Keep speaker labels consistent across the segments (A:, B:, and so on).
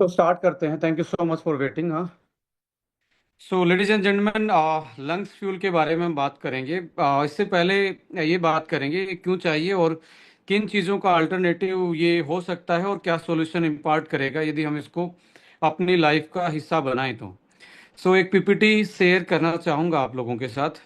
A: तो स्टार्ट करते हैं। Thank you so much for waiting. हाँ, so ladies and gentleman, lungs fuel के बारे में हम बात करेंगे। इससे पहले ये बात करेंगे कि क्यों चाहिए और किन चीज़ों का अल्टरनेटिव ये हो सकता है और क्या सॉल्यूशन इम्पार्ट करेगा यदि हम इसको अपनी लाइफ का हिस्सा बनाएं तो। एक पीपीटी शेयर करना चाहूँगा आप लोगों के साथ।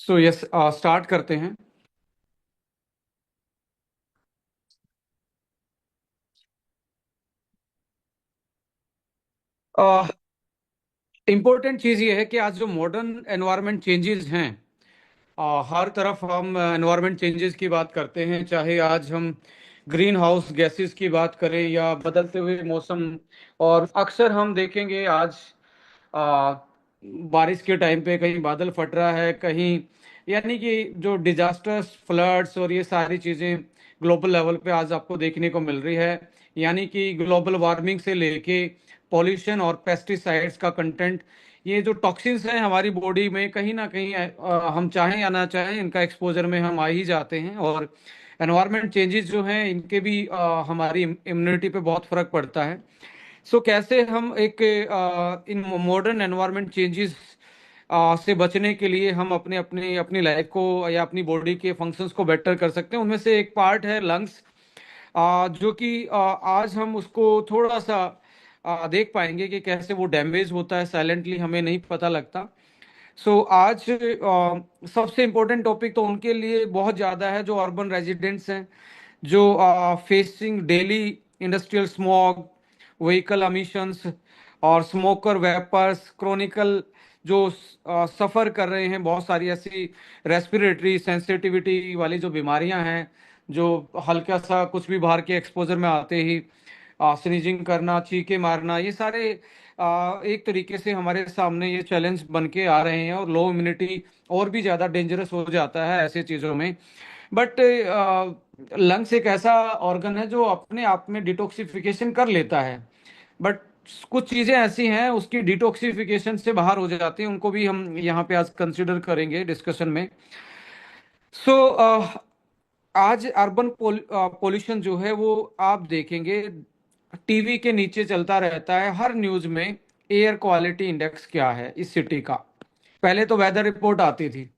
A: यस, स्टार्ट करते हैं। इम्पोर्टेंट चीज़ ये है कि आज जो मॉडर्न एनवायरनमेंट चेंजेस हैं, हर तरफ हम एनवायरनमेंट चेंजेस की बात करते हैं, चाहे आज हम ग्रीन हाउस गैसेस की बात करें या बदलते हुए मौसम। और अक्सर हम देखेंगे आज आ, बारिश के टाइम पे कहीं बादल फट रहा है, कहीं यानी कि जो डिजास्टर्स फ्लड्स और ये सारी चीज़ें ग्लोबल लेवल पे आज आपको देखने को मिल रही है। यानी कि ग्लोबल वार्मिंग से लेके पॉल्यूशन और पेस्टिसाइड्स का कंटेंट, ये जो टॉक्सिन्स हैं हमारी बॉडी में, कहीं ना कहीं हम चाहें या ना चाहें इनका एक्सपोजर में हम आ ही जाते हैं। और एनवायरनमेंट चेंजेस जो हैं इनके भी हमारी इम्यूनिटी पे बहुत फर्क पड़ता है। कैसे हम एक इन मॉडर्न एनवायरनमेंट चेंजेस से बचने के लिए हम अपने अपने अपनी लाइफ को या अपनी बॉडी के फंक्शंस को बेटर कर सकते हैं, उनमें से एक पार्ट है लंग्स। जो कि आज हम उसको थोड़ा सा देख पाएंगे कि कैसे वो डैमेज होता है, साइलेंटली हमें नहीं पता लगता। आज सबसे इम्पोर्टेंट टॉपिक तो उनके लिए बहुत ज़्यादा है जो अर्बन रेजिडेंट्स हैं, जो facing daily industrial smog, vehicle emissions और स्मोकर वेपर्स, क्रोनिकल जो सफ़र कर रहे हैं, बहुत सारी ऐसी रेस्पिरेटरी सेंसिटिविटी वाली जो बीमारियां हैं, जो हल्का सा कुछ भी बाहर के एक्सपोजर में आते ही स्नीजिंग करना, चीखे मारना, ये सारे एक तरीके से हमारे सामने ये चैलेंज बन के आ रहे हैं। और लो इम्यूनिटी और भी ज़्यादा डेंजरस हो जाता है ऐसे चीज़ों में। बट लंग्स एक ऐसा ऑर्गन है जो अपने आप में डिटॉक्सिफिकेशन कर लेता है। बट कुछ चीज़ें ऐसी हैं उसकी डिटॉक्सिफिकेशन से बाहर हो जाती हैं, उनको भी हम यहाँ पे आज कंसिडर करेंगे डिस्कशन में। सो आज अर्बन पोल्यूशन जो है वो आप देखेंगे टीवी के नीचे चलता रहता है हर न्यूज में। एयर क्वालिटी इंडेक्स क्या है इस सिटी का? पहले तो वेदर रिपोर्ट आती थी।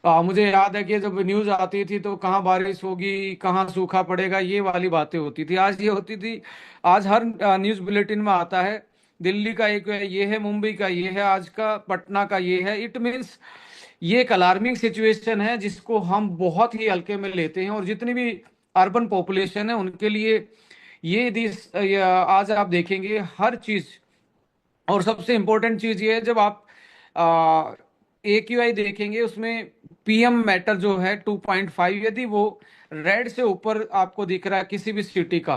A: मुझे याद है कि जब न्यूज आती थी तो कहाँ बारिश होगी, कहाँ सूखा पड़ेगा, ये वाली बातें होती थी। आज ये होती थी, आज हर न्यूज बुलेटिन में आता है दिल्ली का एक ये है, मुंबई का ये है, आज का पटना का ये है। इट मीन्स ये एक अलार्मिंग सिचुएशन है जिसको हम बहुत ही हल्के में लेते हैं। और जितनी भी अर्बन पॉपुलेशन है उनके लिए ये दिस आज आप देखेंगे हर चीज। और सबसे इम्पोर्टेंट चीज ये है, जब आप AQI देखेंगे उसमें PM मैटर जो है 2.5, यदि वो रेड से ऊपर आपको दिख रहा है किसी भी सिटी का,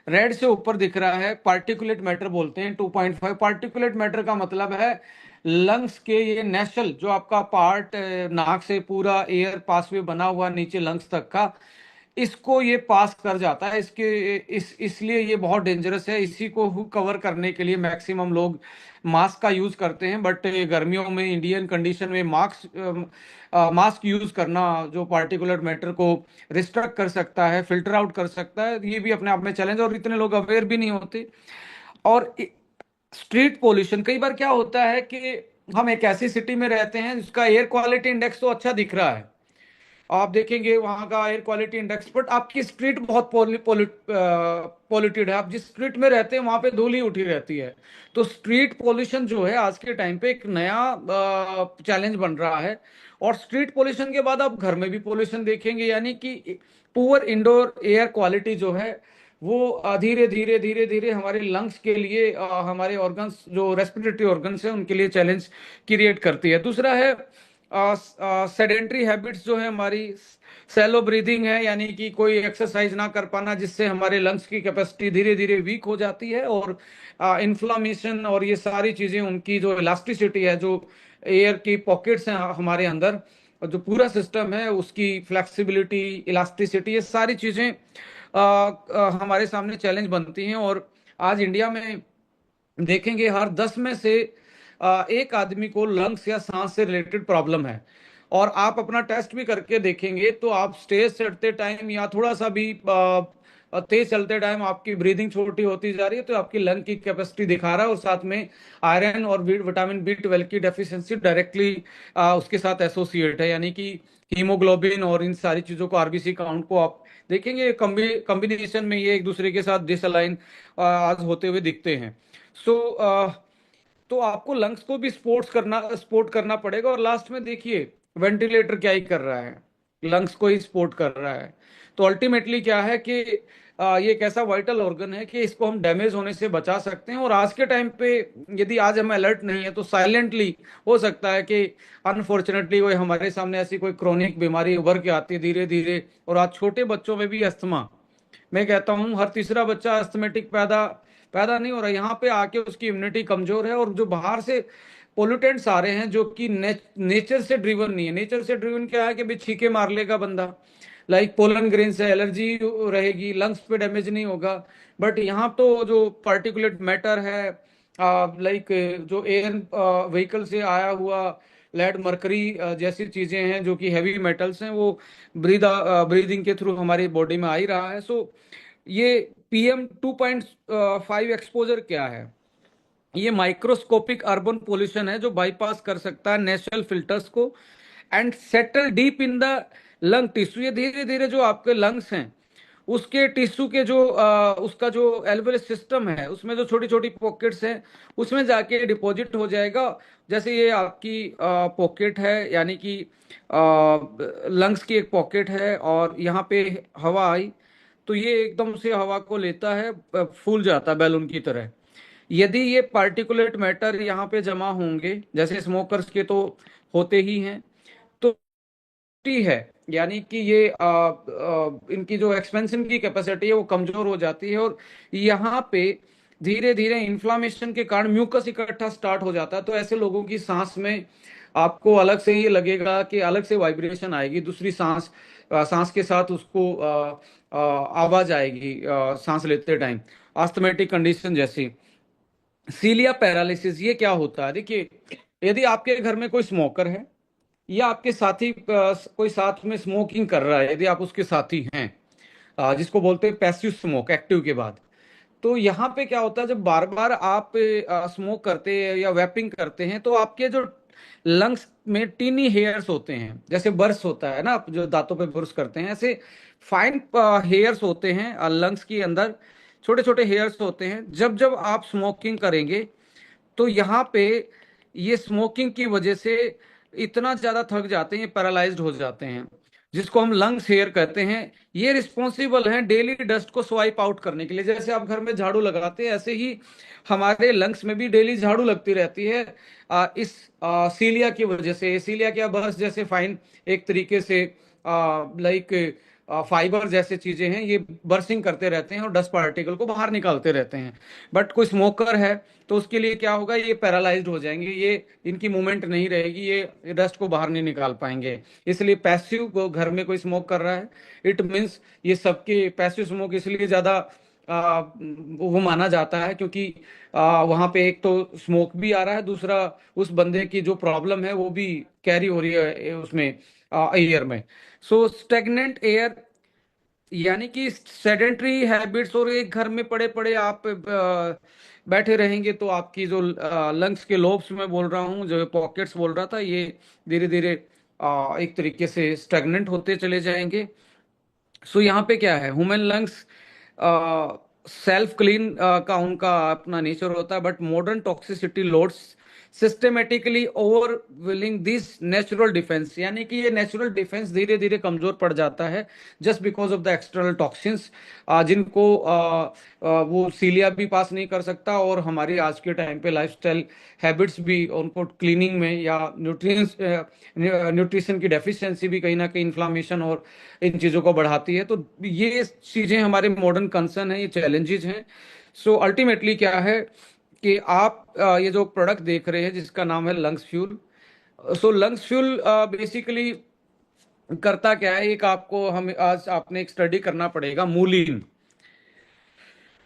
A: रेड से ऊपर दिख रहा है, पार्टिकुलेट मैटर बोलते हैं 2.5। पार्टिकुलेट मैटर का मतलब है लंग्स के ये नेशल जो आपका पार्ट, नाक से पूरा एयर पासवे बना हुआ नीचे लंग्स तक का, इसको ये पास कर जाता है। इसलिए ये बहुत डेंजरस है। इसी को कवर करने के लिए मैक्सिमम लोग मास्क का यूज करते हैं। बट गर्मियों में इंडियन कंडीशन में मास्क यूज करना जो पार्टिकुलर मैटर को रिस्ट्रिक्ट कर सकता है, फिल्टर आउट कर सकता है, ये भी अपने आप में चैलेंज। और इतने लोग अवेयर भी नहीं होते। और स्ट्रीट पोल्यूशन, कई बार क्या होता है कि हम एक ऐसी सिटी में रहते हैं जिसका एयर क्वालिटी इंडेक्स तो अच्छा दिख रहा है, आप देखेंगे वहां का एयर क्वालिटी इंडेक्स, बट आपकी स्ट्रीट बहुत पॉल्यूटेड है, आप जिस स्ट्रीट में रहते हैं वहां पे धूल ही उठी रहती है। तो स्ट्रीट पोल्यूशन जो है आज के टाइम पे एक नया चैलेंज बन रहा है। और स्ट्रीट पोल्यूशन के बाद आप घर में भी पोल्यूशन देखेंगे, यानी कि पुअर इंडोर एयर क्वालिटी जो है वो धीरे धीरे धीरे धीरे हमारे लंग्स के लिए, हमारे ऑर्गन्स जो रेस्पिरेटरी ऑर्गन्स हैं उनके लिए चैलेंज क्रिएट करती है। दूसरा है सेडेंट्री हैबिट्स जो है हमारी, सैलो ब्रीदिंग है, यानी कि कोई एक्सरसाइज ना कर पाना जिससे हमारे लंग्स की कैपेसिटी धीरे धीरे वीक हो जाती है। और इन्फ्लामेशन और ये सारी चीजें, उनकी जो इलास्टिसिटी है, जो एयर की पॉकेट्स हैं हमारे अंदर, और जो पूरा सिस्टम है उसकी फ्लेक्सिबिलिटी, इलास्टिसिटी, ये सारी चीजें हमारे सामने चैलेंज बनती हैं। और आज इंडिया में देखेंगे हर 10 में से एक आदमी को लंग्स या सांस से रिलेटेड प्रॉब्लम है। और आप अपना टेस्ट भी करके देखेंगे तो आप स्टेज चढ़ते टाइम या थोड़ा सा भी तेज चलते टाइम आपकी ब्रीदिंग छोटी होती जा रही है, तो आपकी लंग की कैपेसिटी दिखा रहा है। और साथ में आयरन और विटामिन बी 12 की डेफिशिएंसी डायरेक्टली उसके साथ एसोसिएट है, यानी कि हीमोग्लोबिन और इन सारी चीजों को, आरबीसी काउंट को आप देखेंगे कॉम्बिनेशन में ये एक दूसरे के साथ डिसअलाइन आज होते हुए दिखते हैं। सो तो आपको लंग्स को भी सपोर्ट करना पड़ेगा। और लास्ट में देखिए वेंटिलेटर क्या ही कर रहा है, लंग्स को ही सपोर्ट कर रहा है। तो अल्टीमेटली क्या है कि ये एक ऐसा वाइटल ऑर्गन है कि इसको हम डैमेज होने से बचा सकते हैं। और आज के टाइम पे यदि आज हम अलर्ट नहीं है तो साइलेंटली हो सकता है कि अनफॉर्चुनेटली कोई हमारे सामने ऐसी कोई क्रोनिक बीमारी उभर के आती है धीरे धीरे। और आज छोटे बच्चों में भी अस्थमा, मैं कहता हूँ हर तीसरा बच्चा अस्थमेटिक पैदा पैदा नहीं हो रहा, यहाँ पे आके उसकी इम्यूनिटी कमजोर है। और जो बाहर से पोल्यूटेंट्स आ रहे हैं जो कि नेचर से ड्रिवन नहीं है। नेचर से ड्रिवन क्या है कि भाई छींके मार लेगा बंदा, लाइक पोलन ग्रेन से एलर्जी रहेगी, लंग्स पे डैमेज नहीं होगा। बट यहाँ तो जो पार्टिकुलेट मैटर है, लाइक जो एयर व्हीकल से आया हुआ लेड मरकरी जैसी चीजें हैं जो कि हैवी मेटल्स हैं, वो ब्रीदिंग के थ्रू हमारी बॉडी में आ ही रहा है। सो ये PM 2.5 एक्सपोजर क्या है? ये माइक्रोस्कोपिक अर्बन पोल्यूशन है जो बाईपास कर सकता है नेचुरल फिल्टर्स को and settle deep in the lung tissue. ये धीरे धीरे जो आपके लंग्स हैं उसके टिश्यू के जो उसका जो एल्वेल सिस्टम है उसमें जो छोटी छोटी पॉकेट्स हैं उसमें जाके डिपॉजिट हो जाएगा। जैसे ये आपकी पॉकेट है, यानी कि लंग्स की एक पॉकेट है और यहाँ पे हवा आई तो ये एकदम से हवा को लेता है, फूल जाता है बैलून की तरह। यदि ये पार्टिकुलेट मैटर यहाँ पे जमा होंगे जैसे स्मोकर्स के तो होते ही हैं, तो है यानी कि ये इनकी जो एक्सपेंशन की कैपेसिटी है वो कमजोर हो जाती है। और यहाँ पे धीरे धीरे इन्फ्लामेशन के कारण म्यूकस इकट्ठा स्टार्ट हो जाता है। तो ऐसे लोगों की सांस में आपको अलग से ये लगेगा कि अलग से वाइब्रेशन आएगी, दूसरी सांस के साथ उसको आवाज आएगी सांस लेते टाइम, अस्थमेटिक कंडीशन जैसी। सीलिया पैरालिसिस ये क्या होता है? देखिए यदि आपके घर में कोई स्मोकर है या आपके साथी कोई साथ में स्मोकिंग कर रहा है, यदि आप उसके साथी हैं, जिसको बोलते हैं पैसिव स्मोक एक्टिव के बाद, तो यहाँ पे क्या होता है जब बार बार आप स्मोक करते हैं या वेपिंग करते हैं तो आपके जो लंग्स में टीनी हेयर्स होते हैं, जैसे बर्स होता है ना, आप जो दांतों पे ब्रश करते हैं, ऐसे फाइन हेयर्स होते हैं लंग्स के अंदर, छोटे छोटे हेयर्स होते हैं। जब जब आप स्मोकिंग करेंगे तो यहाँ पे ये स्मोकिंग की वजह से इतना ज्यादा थक जाते हैं, पैरालाइज्ड हो जाते हैं, जिसको हम लंग्स हेयर कहते हैं। ये रिस्पॉन्सिबल हैं डेली डस्ट को स्वाइप आउट करने के लिए। जैसे आप घर में झाड़ू लगाते हैं ऐसे ही हमारे लंग्स में भी डेली झाड़ू लगती रहती है। इस सीलिया की वजह से, सीलिया क्या बस जैसे फाइन एक तरीके से लाइक फाइबर जैसे चीजें हैं, ये बर्सिंग करते रहते हैं और डस्ट पार्टिकल को बाहर निकालते रहते हैं। बट कोई स्मोकर है तो उसके लिए क्या होगा, ये पैरालाइज्ड हो जाएंगे, ये इनकी मूवमेंट नहीं रहेगी, ये डस्ट को बाहर नहीं निकाल पाएंगे। इसलिए पैसिव को घर में कोई स्मोक कर रहा है, इट मीन्स ये सबके पैसिव स्मोक इसलिए ज्यादा वो माना जाता है क्योंकि वहां पे एक तो स्मोक भी आ रहा है, दूसरा उस बंदे की जो प्रॉब्लम है वो भी कैरी हो रही है उसमें एयर में। सो स्टेगनेंट एयर यानी कि सेडेंटरी हैबिट्स, और एक घर में पड़े पड़े आप बैठे रहेंगे तो आपकी जो लंग्स के लोब्स में बोल रहा हूँ, जो पॉकेट्स बोल रहा था, ये धीरे धीरे एक तरीके से स्टेगनेंट होते चले जाएंगे। सो यहाँ पे क्या है, ह्यूमन लंग्स सेल्फ क्लीन का उनका अपना नेचर होता है, but modern toxicity loads systematically overwhelming this natural defence, यानी कि ये नेचुरल डिफेंस धीरे धीरे कमजोर पड़ जाता है just because of the external toxins, जिनको वो सीलिया भी पास नहीं कर सकता। और हमारी आज के टाइम पे लाइफस्टाइल हैबिट्स भी उनको क्लीनिंग में या न्यूट्रिशन की डेफिशिएंसी भी कहीं ना कहीं इन्फ्लामेशन और इन चीजों को बढ़ाती है। तो ये चीजें हमारे मॉडर्न कंसर्न है, ये चैलेंजेस हैं। सो अल्टीमेटली क्या है कि आप ये जो प्रोडक्ट देख रहे हैं जिसका नाम है लंग्स फ्यूल। सो लंग्स फ्यूल बेसिकली करता क्या है, एक आपको हम आज आपने एक स्टडी करना पड़ेगा। मूलिन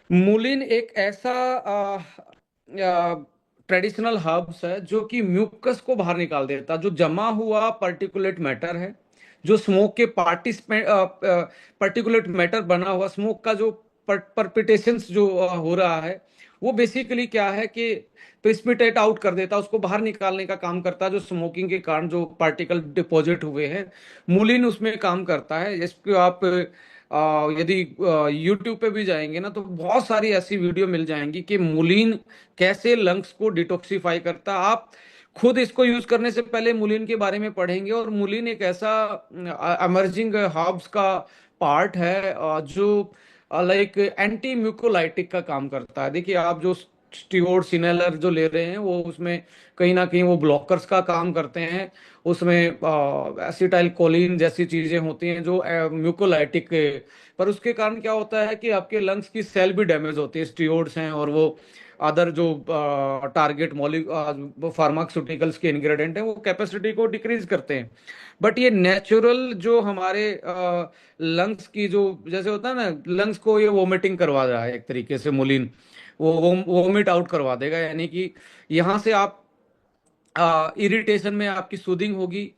A: मूलिन एक ऐसा ट्रेडिशनल हर्ब्स है जो कि म्यूकस को बाहर निकाल देता, जो जमा हुआ पर्टिकुलेट मैटर है, जो स्मोक के पार्टिसिपेंट पर्टिकुलेट मैटर बना हुआ स्मोक का जो परपिटेशंस जो हो रहा है, वो बेसिकली क्या है कि प्रिसिपिटेट आउट कर देता, उसको बाहर निकालने का काम करता है, जो स्मोकिंग के कारण जो पार्टिकल डिपॉजिट हुए हैं। मूलिन उसमें काम करता है। इसको आप यदि यूट्यूब पे भी जाएंगे ना, तो बहुत सारी ऐसी वीडियो मिल जाएंगी कि मूलिन कैसे लंग्स को डिटॉक्सिफाई करता है। आप खुद इसको यूज करने से पहले मूलिन के बारे में पढ़ेंगे। और मूलिन एक ऐसा अमर्जिंग हर्ब्स का पार्ट है जो लाइक एंटी म्यूकोलाइटिक का काम करता है। देखिए, आप जो स्टीरोड सिनेलर जो ले रहे हैं, वो उसमें कहीं ना कहीं वो ब्लॉकर्स का काम करते हैं। उसमें एसिटाइल कोलिन जैसी चीजें होती हैं जो म्यूकोलाइटिक, पर उसके कारण क्या होता है कि आपके लंग्स की सेल भी डैमेज होती है। स्टीरोड्स हैं और वो अदर जो टारगेट फार्मास्यूटिकल्स के इंग्रेडिएंट हैं, वो कैपेसिटी को डिक्रीज करते हैं। बट ये नेचुरल जो हमारे लंग्स की जो जैसे होता है ना, लंग्स को ये वोमिटिंग करवा रहा है एक तरीके से मूलिन, वो वोमिट आउट करवा देगा। यानी कि यहाँ से आप इरिटेशन में आपकी सूदिंग होगी।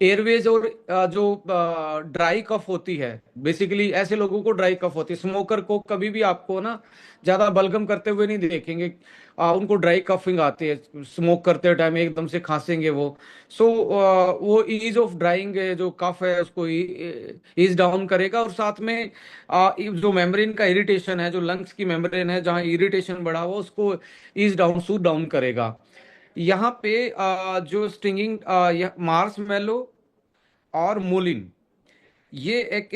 A: एयरवेज और जो ड्राई कफ होती है, बेसिकली ऐसे लोगों को ड्राई कफ होती है। स्मोकर को कभी भी आपको ना ज्यादा बलगम करते हुए नहीं देखेंगे। उनको ड्राई कफिंग आती है, स्मोक करते टाइम एकदम से खांसेंगे वो। सो वो ईज ऑफ ड्राइंग जो कफ है उसको ईज डाउन करेगा। और साथ में जो मेम्ब्रेन का इरिटेशन है, जो लंग्स की मेम्ब्रेन है जहाँ इरिटेशन बढ़ा हुआ, उसको ईज डाउन सूद डाउन करेगा। यहाँ पे जो स्टिंगिंग मार्स मेलो और मोलिन, ये एक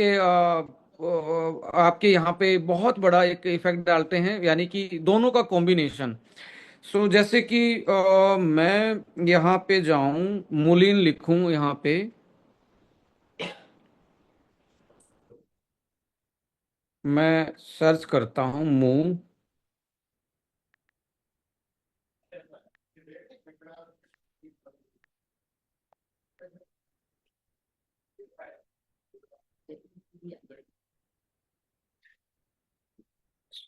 A: आपके यहाँ पे बहुत बड़ा एक इफेक्ट डालते हैं, यानी कि दोनों का कॉम्बिनेशन। सो जैसे कि मैं यहाँ पे जाऊं, मोलिन लिखूं यहाँ पे, मैं सर्च करता हूँ मूव।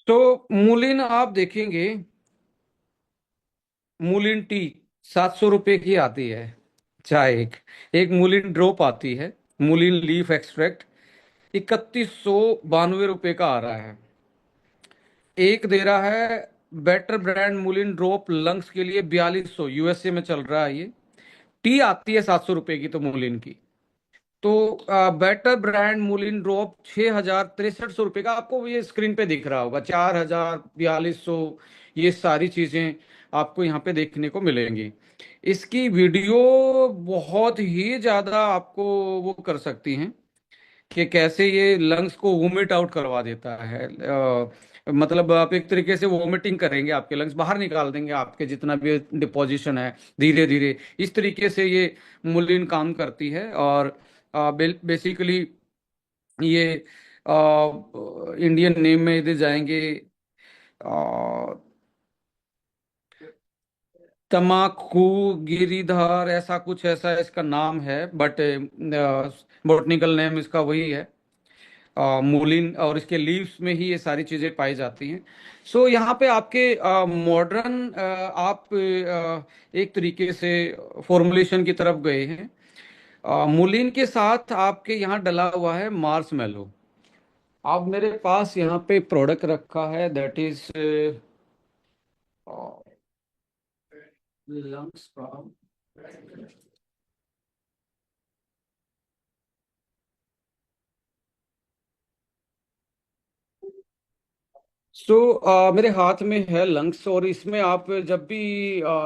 A: तो मूलिन आप देखेंगे, मूलिन टी 700 रुपए की आती है चाय। एक एक मूलिन ड्रॉप आती है, मूलिन लीफ एक्सट्रैक्ट 3192 रुपये का आ रहा है। एक दे रहा है बेटर ब्रांड मूलिन ड्रॉप लंग्स के लिए 4200, यूएसए में चल रहा है ये। टी आती है 700 रुपए की, तो मूलिन की। तो बेटर ब्रांड मूलिन ड्रॉप 6,6300 रुपये का, आपको ये स्क्रीन पे दिख रहा होगा। 4,000, 4,200, ये सारी चीजें आपको यहाँ पे देखने को मिलेंगी। इसकी वीडियो बहुत ही ज्यादा आपको वो कर सकती हैं कि कैसे ये लंग्स को वोमिट आउट करवा देता है। मतलब आप एक तरीके से वोमिटिंग करेंगे, आपके लंग्स बाहर निकाल देंगे, आपके जितना भी डिपोजिशन है धीरे धीरे। इस तरीके से ये मुलिन काम करती है। और बेसिकली ये इंडियन नेम में इधर जाएंगे, तमाकू गिरीधर, ऐसा कुछ ऐसा इसका नाम है। बट बॉटनिकल नेम इसका वही है, मूलिन। और इसके लीव्स में ही ये सारी चीजें पाई जाती हैं। सो यहाँ पे आपके मॉडर्न आप एक तरीके से फॉर्मुलेशन की तरफ गए हैं। मूलिन के साथ आपके यहाँ डला हुआ है मार्स मेलो। आप मेरे पास यहाँ पे प्रोडक्ट रखा है, दैट इज लंग्स का। मेरे हाथ में है लंग्स। और इसमें आप जब भी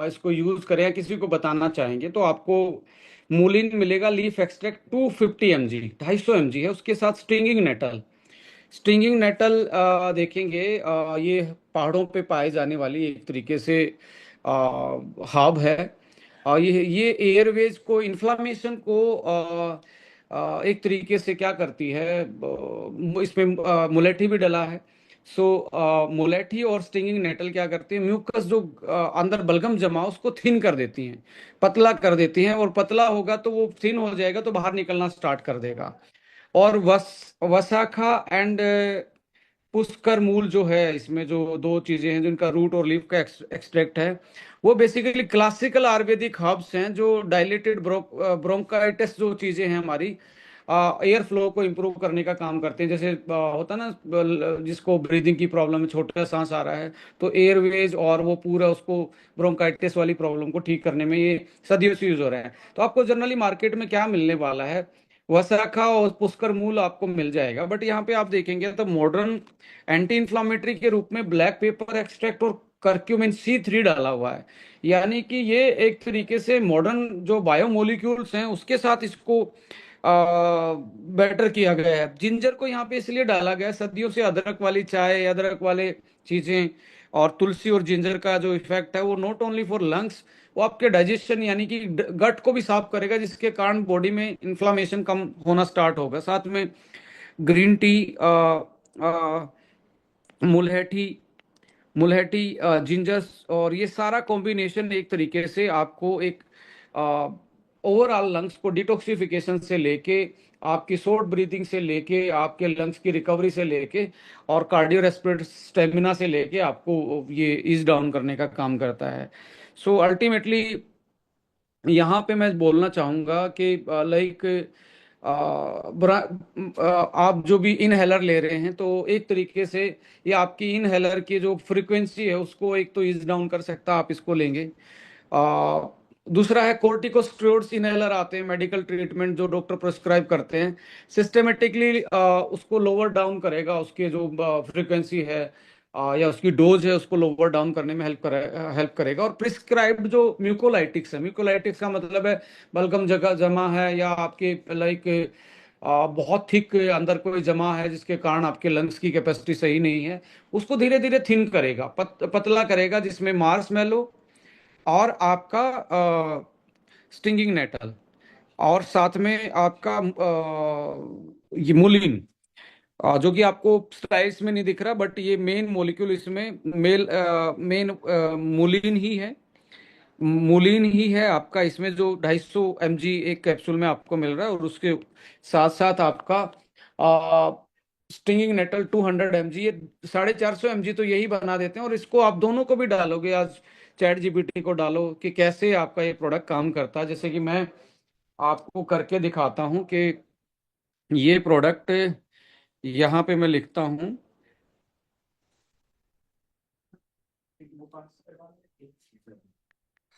A: इसको यूज करें या किसी को बताना चाहेंगे, तो आपको मूलिन मिलेगा लीफ एक्सट्रैक्ट 250 mg, 250 mg है। उसके साथ स्टिंगिंग नेटल। स्टिंगिंग नेटल देखेंगे, ये पहाड़ों पे पाए जाने वाली एक तरीके से हब है। ये एयरवेज को, इन्फ्लामेशन को एक तरीके से क्या करती है, इसमें मुलेठी भी डला है। सो मुलेठी और स्टिंगिंग नेटल क्या करती है, म्यूकस जो अंदर बलगम जमा उसको थिन कर देती हैं, पतला कर देती हैं। और पतला होगा तो वो थिन हो जाएगा, तो बाहर निकलना स्टार्ट कर देगा। और वसाखा एंड पुष्कर मूल जो है, इसमें जो दो चीजें हैं, जिनका रूट और लीफ का एक्सट्रैक्ट है, वो बेसिकली क्लासिकल आयुर्वेदिक हर्ब्स हैं जो डायलेटेड ब्रोंकाइटिस जो चीजें हैं हमारी, एयर फ्लो को इम्प्रूव करने का काम करते हैं। जैसे होता है ना, जिसको ब्रीदिंग की प्रॉब्लम है, छोटा सांस आ रहा है, तो एयरवेज और वो पूरा उसको ब्रोंकाइटिस वाली प्रॉब्लम को ठीक करने में ये सदियों से यूज हो रहा है। तो आपको जनरली मार्केट में क्या मिलने वाला है, वसरखा और पुष्कर मूल आपको मिल जाएगा। बट यहाँ पे आप देखेंगे तो मॉडर्न एंटी इंफ्लामेटरी के रूप में ब्लैक पेपर एक्सट्रैक्ट और करक्यूमिन C3 डाला हुआ है। यानी कि ये एक तरीके से मॉडर्न जो बायोमोलिक्यूल्स हैं उसके साथ इसको बेटर किया गया है। जिंजर को यहाँ पे इसलिए डाला गया है, सदियों से अदरक वाली चाय, अदरक वाले चीजें और तुलसी और जिंजर का जो इफेक्ट है वो नॉट ओनली फॉर लंग्स, वो आपके डाइजेशन यानी कि गट को भी साफ करेगा, जिसके कारण बॉडी में इन्फ्लामेशन कम होना स्टार्ट होगा। साथ में ग्रीन टी, मुलहठी मुलहटी जिंजर्स, और ये सारा कॉम्बिनेशन एक तरीके से आपको एक ओवरऑल लंग्स को डिटॉक्सिफिकेशन से लेके, आपकी शॉर्ट ब्रीथिंग से लेके, आपके लंग्स की रिकवरी से लेके और कार्डियो रेस्पिरेटरी स्टेमिना से लेके आपको ये ईज डाउन करने का काम करता है। सो अल्टीमेटली यहाँ पे मैं बोलना चाहूंगा कि लाइक आप जो भी इनहेलर ले रहे हैं, तो एक तरीके से ये आपकी इनहेलर की जो फ्रीक्वेंसी है उसको एक तो ईज डाउन कर सकता है, आप इसको लेंगे। आ, दूसरा है कोर्टिकोस्टेरॉइड्स इनहेलर आते हैं, मेडिकल ट्रीटमेंट जो डॉक्टर प्रिस्क्राइब करते हैं, सिस्टमेटिकली उसको लोअर डाउन करेगा, उसके जो फ्रीक्वेंसी है या उसकी डोज है उसको लोअर डाउन करने में हेल्प करेगा। और प्रिस्क्राइब्ड जो म्यूकोलाइटिक्स है, म्यूकोलाइटिक्स का मतलब है बलगम जगह जमा है या आपके लाइक बहुत थिक अंदर कोई जमा है जिसके कारण आपके लंग्स की कैपेसिटी सही नहीं है, उसको धीरे धीरे थिन करेगा, पतला करेगा, जिसमें मार्शमैलो और आपका स्टिंगिंग नेटल और साथ में आपका ये मुलिन, जो कि आपको स्लाइड्स में नहीं दिख रहा, बट ये मेन मॉलिक्यूल इसमें मेन मूलिन ही है। मूलिन ही है आपका इसमें, जो 250 mg एक कैप्सूल में आपको मिल रहा है, और उसके साथ साथ आपका स्टिंगिंग नेटल 200 mg, ये 450 mg तो यही बना देते हैं। और इसको आप दोनों को भी डालोगे, आज चैट जीपीटी को डालो कि कैसे आपका ये प्रोडक्ट काम करता है। जैसे कि मैं आपको करके दिखाता हूँ कि ये प्रोडक्ट यहाँ पे मैं लिखता हूँ,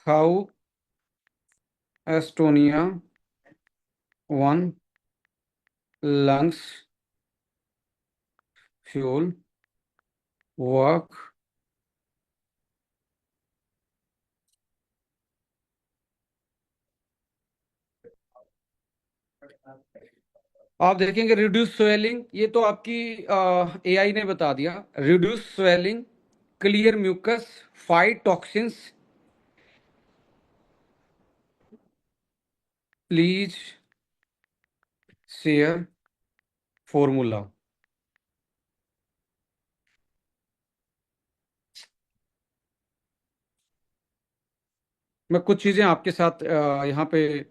A: how Estonia 1 lungs fuel work. आप देखेंगे रिड्यूस स्वेलिंग, ये तो आपकी एआई ने बता दिया। Reduce swelling, clear mucus, fight toxins, please share formula. मैं कुछ चीजें आपके साथ यहाँ पे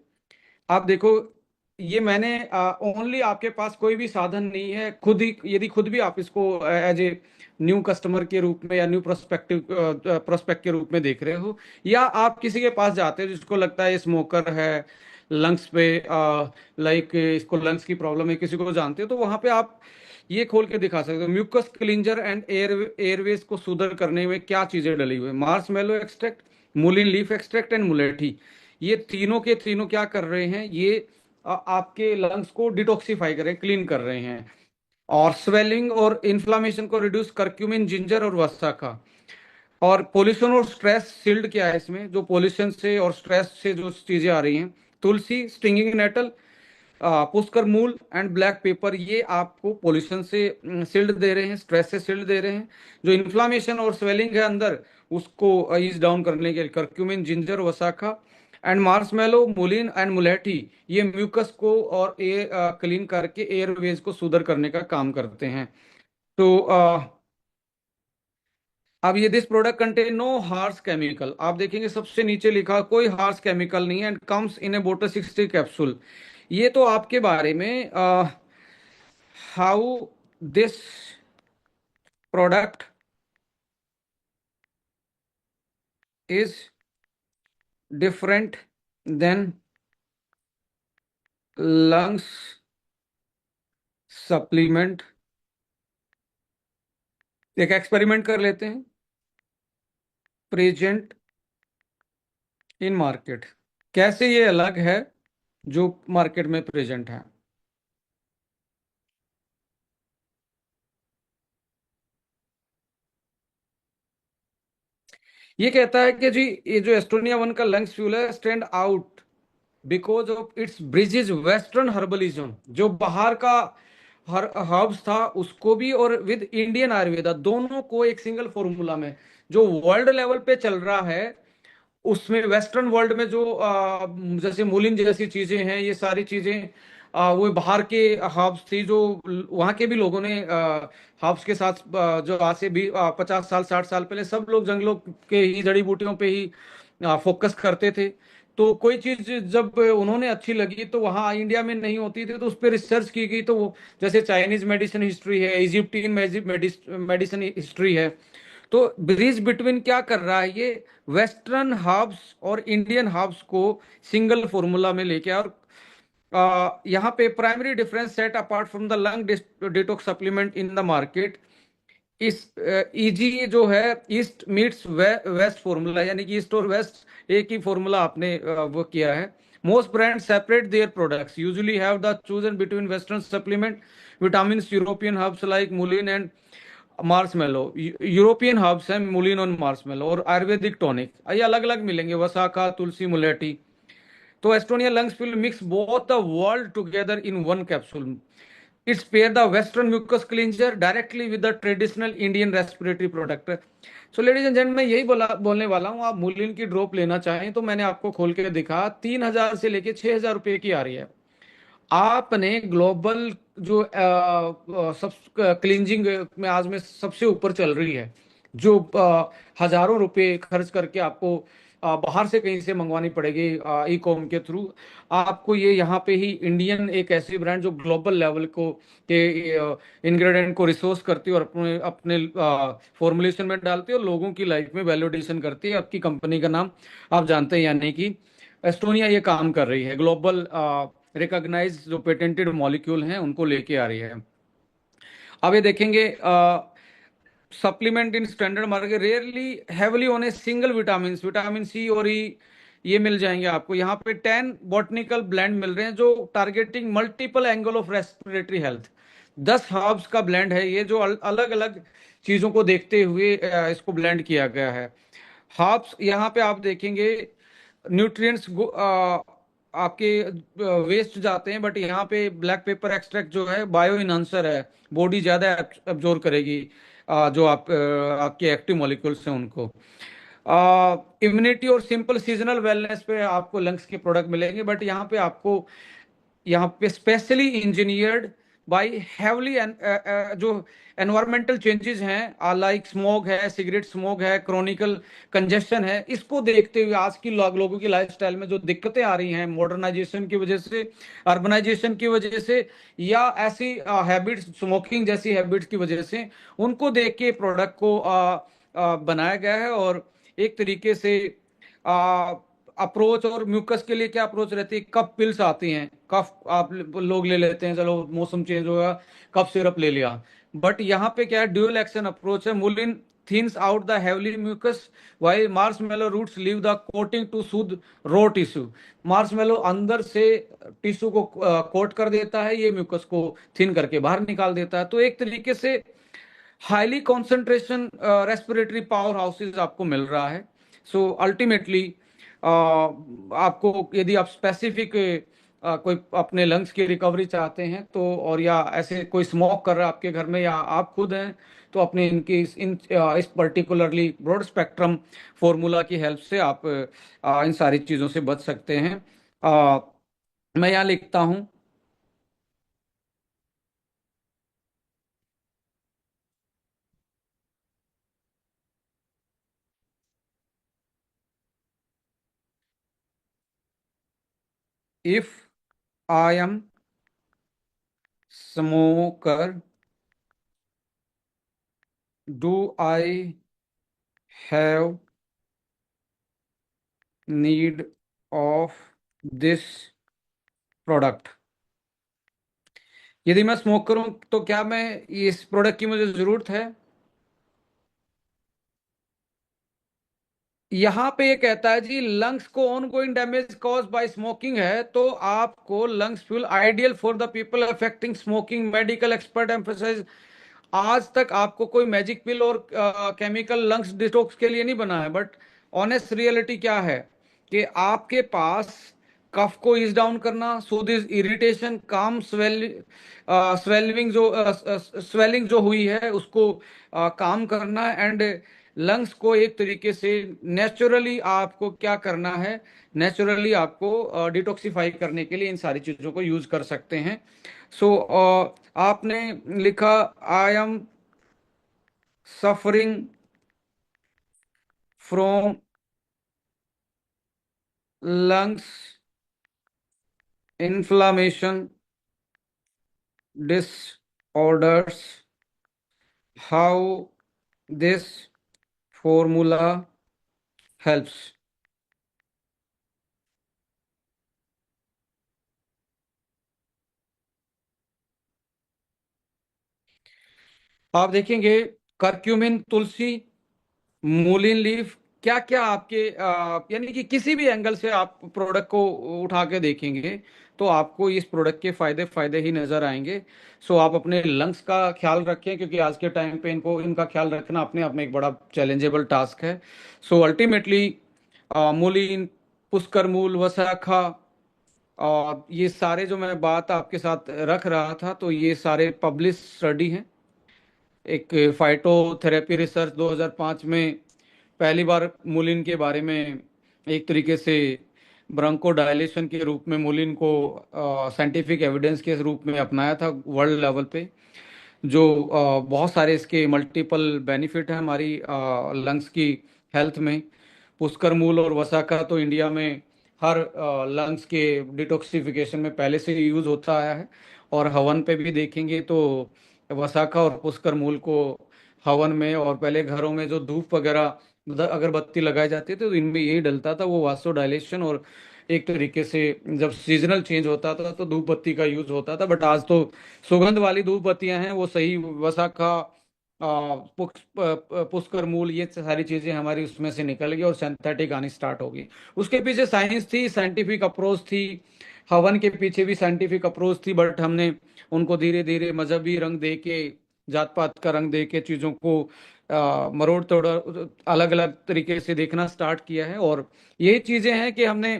A: आप देखो, ये मैंने ओनली, आपके पास कोई भी साधन नहीं है, खुद ही यदि खुद भी आप इसको एज ए न्यू कस्टमर के रूप में या न्यू प्रोस्पेक्ट के रूप में देख रहे हो, या आप किसी के पास जाते हो जिसको लगता है ये स्मोकर है, लंग्स पे लाइक इसको लंग्स की प्रॉब्लम है, किसी को जानते हो, तो वहां पे आप ये खोल के दिखा सकते हो म्यूकस क्लिंजर एंड एयरवेज को सुधर करने में क्या चीजें डली हुई है। मार्स मेलो extract, मूलिन leaf extract and mulethi, ये तीनों के तीनों क्या कर रहे हैं, ये आपके लंग्स को डिटॉक्सिफाई कर रहे हैं, क्लीन कर रहे हैं। और स्वेलिंग और इन्फ्लामेशन को रिड्यूस करक्यूमिन, जिंजर और वसा का। और पोल्यूशन और स्ट्रेस सील्ड क्या है इसमें, जो पोल्यूशन से और स्ट्रेस से जो चीजें आ रही हैं, तुलसी, स्टिंगिंग नेटल, पुष्कर मूल एंड ब्लैक पेपर, ये आपको पोल्यूशन से शील्ड दे रहे हैं, स्ट्रेस से शील्ड दे रहे हैं। जो इन्फ्लामेशन और स्वेलिंग है अंदर, उसको ईज डाउन करने के लिए curcumin, ginger, vasaka and marshmallow, mullein and mulethi, ये म्यूकस को और एयर क्लीन करके एयरवेज को सुधर करने का काम करते हैं। तो अब ये this product contain no harsh chemical, आप देखेंगे सबसे नीचे लिखा कोई हार्श केमिकल नहीं है, and comes in a bottle 60 capsule. ये तो आपके बारे में how this product is different then lungs supplement. एक एक्सपेरिमेंट कर लेते हैं। प्रेजेंट इन मार्केट, कैसे ये अलग है जो मार्केट में प्रेजेंट है। ये कहता है कि जी ये जो एस्टोनिया वन का लंग्स फ्यूल है stand out because of its bridges western herbalism. जो बाहर का हर हर्ब्स था उसको भी और विद इंडियन आयुर्वेदा दोनों को एक सिंगल फॉर्मूला में, जो वर्ल्ड लेवल पे चल रहा है उसमें वेस्टर्न वर्ल्ड में जो जैसे मूलिन जैसी चीजें हैं ये सारी चीजें वो बाहर के हर्ब्स थी जो वहाँ के भी लोगों ने हर्ब्स के साथ जो आज से भी 50 साल 60 साल पहले सब लोग जंगलों के ही जड़ी बूटियों पे ही फोकस करते थे। तो कोई चीज जब उन्होंने अच्छी लगी तो वहाँ इंडिया में नहीं होती थी तो उस पर रिसर्च की गई, तो वो जैसे चाइनीज मेडिसिन हिस्ट्री है, इजिप्टियन मेडिसिन हिस्ट्री है। तो ब्रिज बिटवीन क्या कर रहा है ये, वेस्टर्न हर्ब्स और इंडियन हर्ब्स को सिंगल फॉर्मूला में लेके और यहाँ पे primary difference set apart from the lung detox supplement in the market. इस ईजी जो है ईस्ट मीट्स वेस्ट फॉर्मूला, यानी कि ईस्ट और वेस्ट एक ही फॉर्मूला आपने वो किया है। Most brand separate their products usually have the chosen between western supplement vitamin, European herbs like mullein and marshmallow. European herbs हैं मूलिन और मार्समेलो, और आयुर्वेदिक टॉनिक ये अलग अलग मिलेंगे, वसाखा, तुलसी, मुलेठी। तो एस्टोनिया lungs will mix both the world together in one capsule. It's pair the western mucus cleanser directly with the traditional Indian respiratory product. So ladies and gent मैं यही बोलने वाला हूँ, आप मूलिन की ड्रॉप लेना चाहें तो मैंने आपको खोल के दिखा 3,000 से लेके 6,000 रुपए की आ रही है। आपने ग्लोबल जो सब क्लींजिंग में आज में सबसे ऊपर चल रही है, जो हजारों रुपए खर्च करके आपको बाहर से कहीं से मंगवानी पड़ेगी ई कॉम के थ्रू, आपको ये यहाँ पे ही इंडियन एक ऐसी ब्रांड जो ग्लोबल लेवल को के इंग्रेडिएंट को रिसोर्स करती है और अपने अपने फॉर्मुलेशन में डालती है और लोगों की लाइफ में वैल्यूडेशन करती है। आपकी कंपनी का नाम आप जानते हैं या नहीं कि एस्टोनिया ये काम कर रही है, ग्लोबल रिकॉग्नाइज जो पेटेंटेड मॉलिक्यूल हैं उनको लेके आ रही है। अब ये देखेंगे supplement in standard market rarely heavily on a single vitamin, vitamin C और ई ये मिल जाएंगे आपको। यहाँ पे 10 बॉटनिकल ब्लेंड मिल रहे हैं जो targeting multiple angle of respiratory health. 10 herbs का ब्लेंड है ये जो अलग अलग चीजों को देखते हुए इसको ब्लेंड किया गया है। हर्ब्स यहाँ पे आप देखेंगे न्यूट्रिएंट्स आपके वेस्ट जाते हैं, बट यहाँ पे ब्लैक पेपर एक्सट्रैक्ट जो है बायो इनहांसर है, बॉडी ज्यादा एब्जॉर्ब करेगी जो आपके एक्टिव मॉलिक्यूल्स हैं उनको। इम्यूनिटी और सिंपल सीजनल वेलनेस पे आपको लंग्स के प्रोडक्ट मिलेंगे, बट यहाँ पे आपको यहाँ पे स्पेशली इंजीनियर्ड बाय हैवली जो एनवायरमेंटल चेंजेस हैं लाइक स्मोक है, सिगरेट स्मोक है, क्रोनिकल कंजेशन है, इसको देखते हुए आज की लोगों की लाइफस्टाइल में जो दिक्कतें आ रही हैं मॉडर्नाइजेशन की वजह से, अर्बनाइजेशन की वजह से, या ऐसी हैबिट्स स्मोकिंग जैसी हैबिट्स की वजह से, उनको देख के प्रोडक्ट को बनाया गया है। और एक तरीके से अप्रोच और म्यूकस के लिए क्या अप्रोच रहती है, कफ पिल्स आती हैं, कफ आप लोग ले लेते हैं, चलो मौसम चेंज होगा कफ सिरप ले लिया। बट यहाँ पे क्या है, ड्यूअल एक्शन अप्रोच है। Mullein thins out the heavily mucus while marshmallow roots leave the coating to soothe raw tissue। Marshmallow अंदर से टिश्यू को कोट कर देता है, ये म्यूकस को थिन करके बाहर निकाल देता है। तो एक तरीके से highly concentration respiratory power houses आपको मिल रहा है। सो अल्टीमेटली आपको यदि आप स्पेसिफिक कोई अपने लंग्स की रिकवरी चाहते हैं तो, और या ऐसे कोई स्मोक कर रहा है आपके घर में या आप खुद हैं, तो अपने इनकी इस पर्टिकुलरली ब्रॉड स्पेक्ट्रम फॉर्मूला की हेल्प से आप इन सारी चीज़ों से बच सकते हैं। अ, मैं यहाँ लिखता हूँ, if I am smoker do I have need of this product. यदि मैं स्मोक करूं तो क्या मैं इस प्रोडक्ट की मुझे जरूरत है। यहाँ पे ये कहता है जी लंग्स को ongoing damage cause by smoking है, तो आपको lungs fuel ideal for the people affecting smoking, medical expert emphasize. आज तक आपको कोई मैजिक पिल और केमिकल लंग्स डिटॉक्स के लिए नहीं बना है, बट ऑनेस्ट रियलिटी क्या है कि आपके पास कफ को ईज डाउन करना, सूदिज इरिटेशन, काम स्वेलिंग जो हुई है उसको काम करना, एंड लंग्स को एक तरीके से नेचुरली आपको क्या करना है, नेचुरली आपको डिटॉक्सिफाई करने के लिए इन सारी चीजों को यूज कर सकते हैं। सो आपने लिखा I am suffering from lungs inflammation disorders, how this formula helps। आप देखेंगे करक्यूमिन, तुलसी, मूलिन लीफ, क्या क्या आपके यानी कि किसी भी एंगल से आप प्रोडक्ट को उठा के देखेंगे तो आपको इस प्रोडक्ट के फायदे फायदे ही नजर आएंगे। सो आप अपने लंग्स का ख्याल रखें, क्योंकि आज के टाइम पे इनको इनका ख्याल रखना अपने आप में एक बड़ा चैलेंजेबल टास्क है। सो अल्टीमेटली मूलिन, पुष्कर मूल, वसाखा, और ये सारे जो मैं बात आपके साथ रख रहा था तो ये सारे पब्लिश स्टडी हैं। एक फाइटोथेरेपी रिसर्च 2005 में पहली बार मूलिन के बारे में एक तरीके से ब्रोंको डायलेशन के रूप में मूलिन को साइंटिफिक एविडेंस के रूप में अपनाया था वर्ल्ड लेवल पे। जो बहुत सारे इसके मल्टीपल बेनिफिट है हमारी लंग्स की हेल्थ में। पुष्कर मूल और वसा का तो इंडिया में हर लंग्स के डिटॉक्सिफिकेशन में पहले से यूज होता आया है। और हवन पे भी देखेंगे तो वसाखा और पुष्कर मूल को हवन में और पहले घरों में जो धूप वगैरह अगरबत्ती लगाई जाती थी तो इनमें यही डलता था, वो वासो डायलेशन। और एक तरीके से जब सीजनल चेंज होता था तो धूप बत्ती का यूज होता था, बट आज तो सुगंध वाली धूप बत्तियां हैं वो सही वसाखा, पुष्कर मूल, ये सारी चीजें हमारी उसमें से निकल गई और सिंथेटिक आनी स्टार्ट होगी। उसके पीछे साइंस थी, साइंटिफिक अप्रोच थी। हवन के पीछे भी साइंटिफिक अप्रोच थी, बट हमने उनको धीरे धीरे मजहबी रंग दे के, जात पात का रंग दे के चीजों को मरोड़ तोड़ अलग अलग तरीके से देखना स्टार्ट किया है। और ये चीजें हैं कि हमने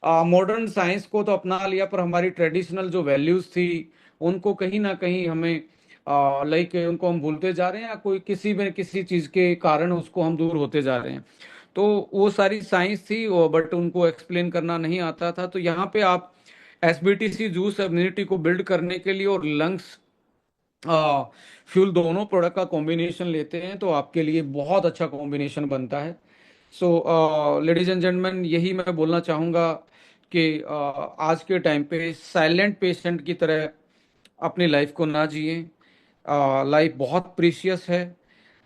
A: मॉडर्न साइंस को तो अपना लिया, पर हमारी ट्रेडिशनल जो वैल्यूज थी उनको कहीं ना कहीं हमें लाइक उनको हम भूलते जा रहे हैं, या कोई किसी में किसी चीज के कारण उसको हम दूर होते जा रहे हैं। तो वो सारी साइंस थी वो, बट उनको एक्सप्लेन करना नहीं आता था। तो यहाँ पे आप एसबीटीसी जूस इम्यूनिटी को बिल्ड करने के लिए और लंग्स फ्यूल दोनों प्रोडक्ट का कॉम्बिनेशन लेते हैं तो आपके लिए बहुत अच्छा कॉम्बिनेशन बनता है। सो लेडीज एंड जेंटलमैन, यही मैं बोलना चाहूँगा कि आज के टाइम पे साइलेंट पेशेंट की तरह अपनी लाइफ को ना जिए। लाइफ बहुत प्रीशियस है।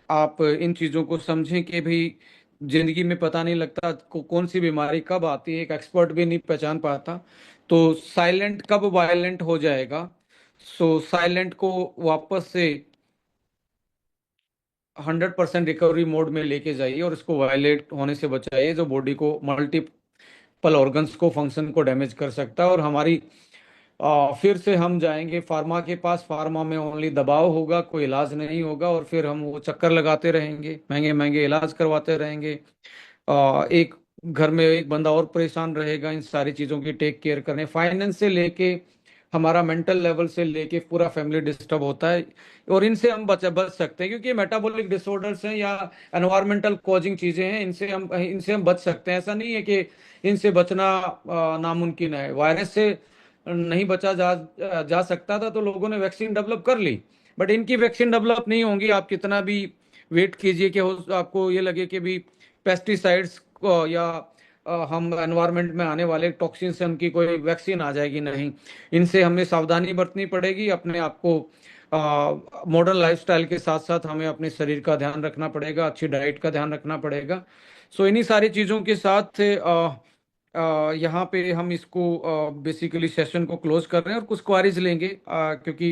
A: आप इन चीज़ों को समझें कि भी जिंदगी में पता नहीं लगता कौन सी बीमारी कब आती है, एक एक्सपर्ट भी नहीं पहचान पाता। तो साइलेंट कब वायलेंट हो जाएगा। सो साइलेंट को वापस से 100% रिकवरी मोड में लेके जाइए और इसको वायलेट होने से बचाइए, जो बॉडी को मल्टीपल ऑर्गन्स को फंक्शन को डैमेज कर सकता है। और हमारी फिर से हम जाएंगे फार्मा के पास, फार्मा में ओनली दबाव होगा, कोई इलाज नहीं होगा, और फिर हम वो चक्कर लगाते रहेंगे, महंगे महंगे इलाज करवाते रहेंगे। एक घर में एक बंदा और परेशान रहेगा इन सारी चीज़ों की टेक केयर करने, फाइनेंस से लेके हमारा मेंटल लेवल से लेके पूरा फैमिली डिस्टर्ब होता है। और इनसे हम बच सकते हैं, क्योंकि ये मेटाबॉलिक डिसऑर्डर्स हैं या एनवायरमेंटल कॉजिंग चीज़ें हैं। इनसे हम बच सकते हैं। ऐसा नहीं है कि इनसे बचना नामुमकिन है। वायरस से नहीं बचा जा सकता था तो लोगों ने वैक्सीन डेवलप कर ली, बट इनकी वैक्सीन डेवलप नहीं होंगी। आप कितना भी वेट कीजिए कि आपको ये लगे कि भी पेस्टिसाइड्स को या हम एनवायरनमेंट में आने वाले टॉक्सिन से उनकी कोई वैक्सीन आ जाएगी, नहीं। इनसे हमें सावधानी बरतनी पड़ेगी, अपने आप को मॉडर्न लाइफस्टाइल के साथ साथ हमें अपने शरीर का ध्यान रखना पड़ेगा, अच्छी डाइट का ध्यान रखना पड़ेगा। सो इन्हीं सारी चीज़ों के साथ यहाँ पे हम इसको बेसिकली सेशन को क्लोज कर रहे हैं और कुछ क्वारीज लेंगे, क्योंकि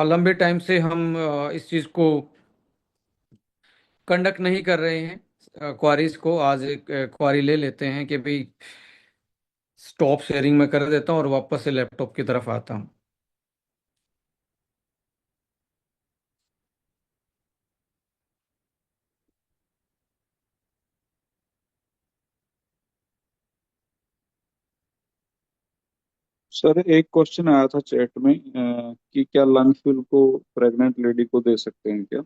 A: लंबे टाइम से हम इस चीज़ को कंडक्ट नहीं कर रहे हैं क्वारीज को। आज एक क्वारी ले लेते हैं कि भाई स्टॉप शेयरिंग में कर देता हूँ और वापस से लैपटॉप की तरफ आता हूँ।
B: सर एक क्वेश्चन आया था चैट में कि क्या लंग फ्यूल को प्रेग्नेंट लेडी को दे सकते हैं क्या?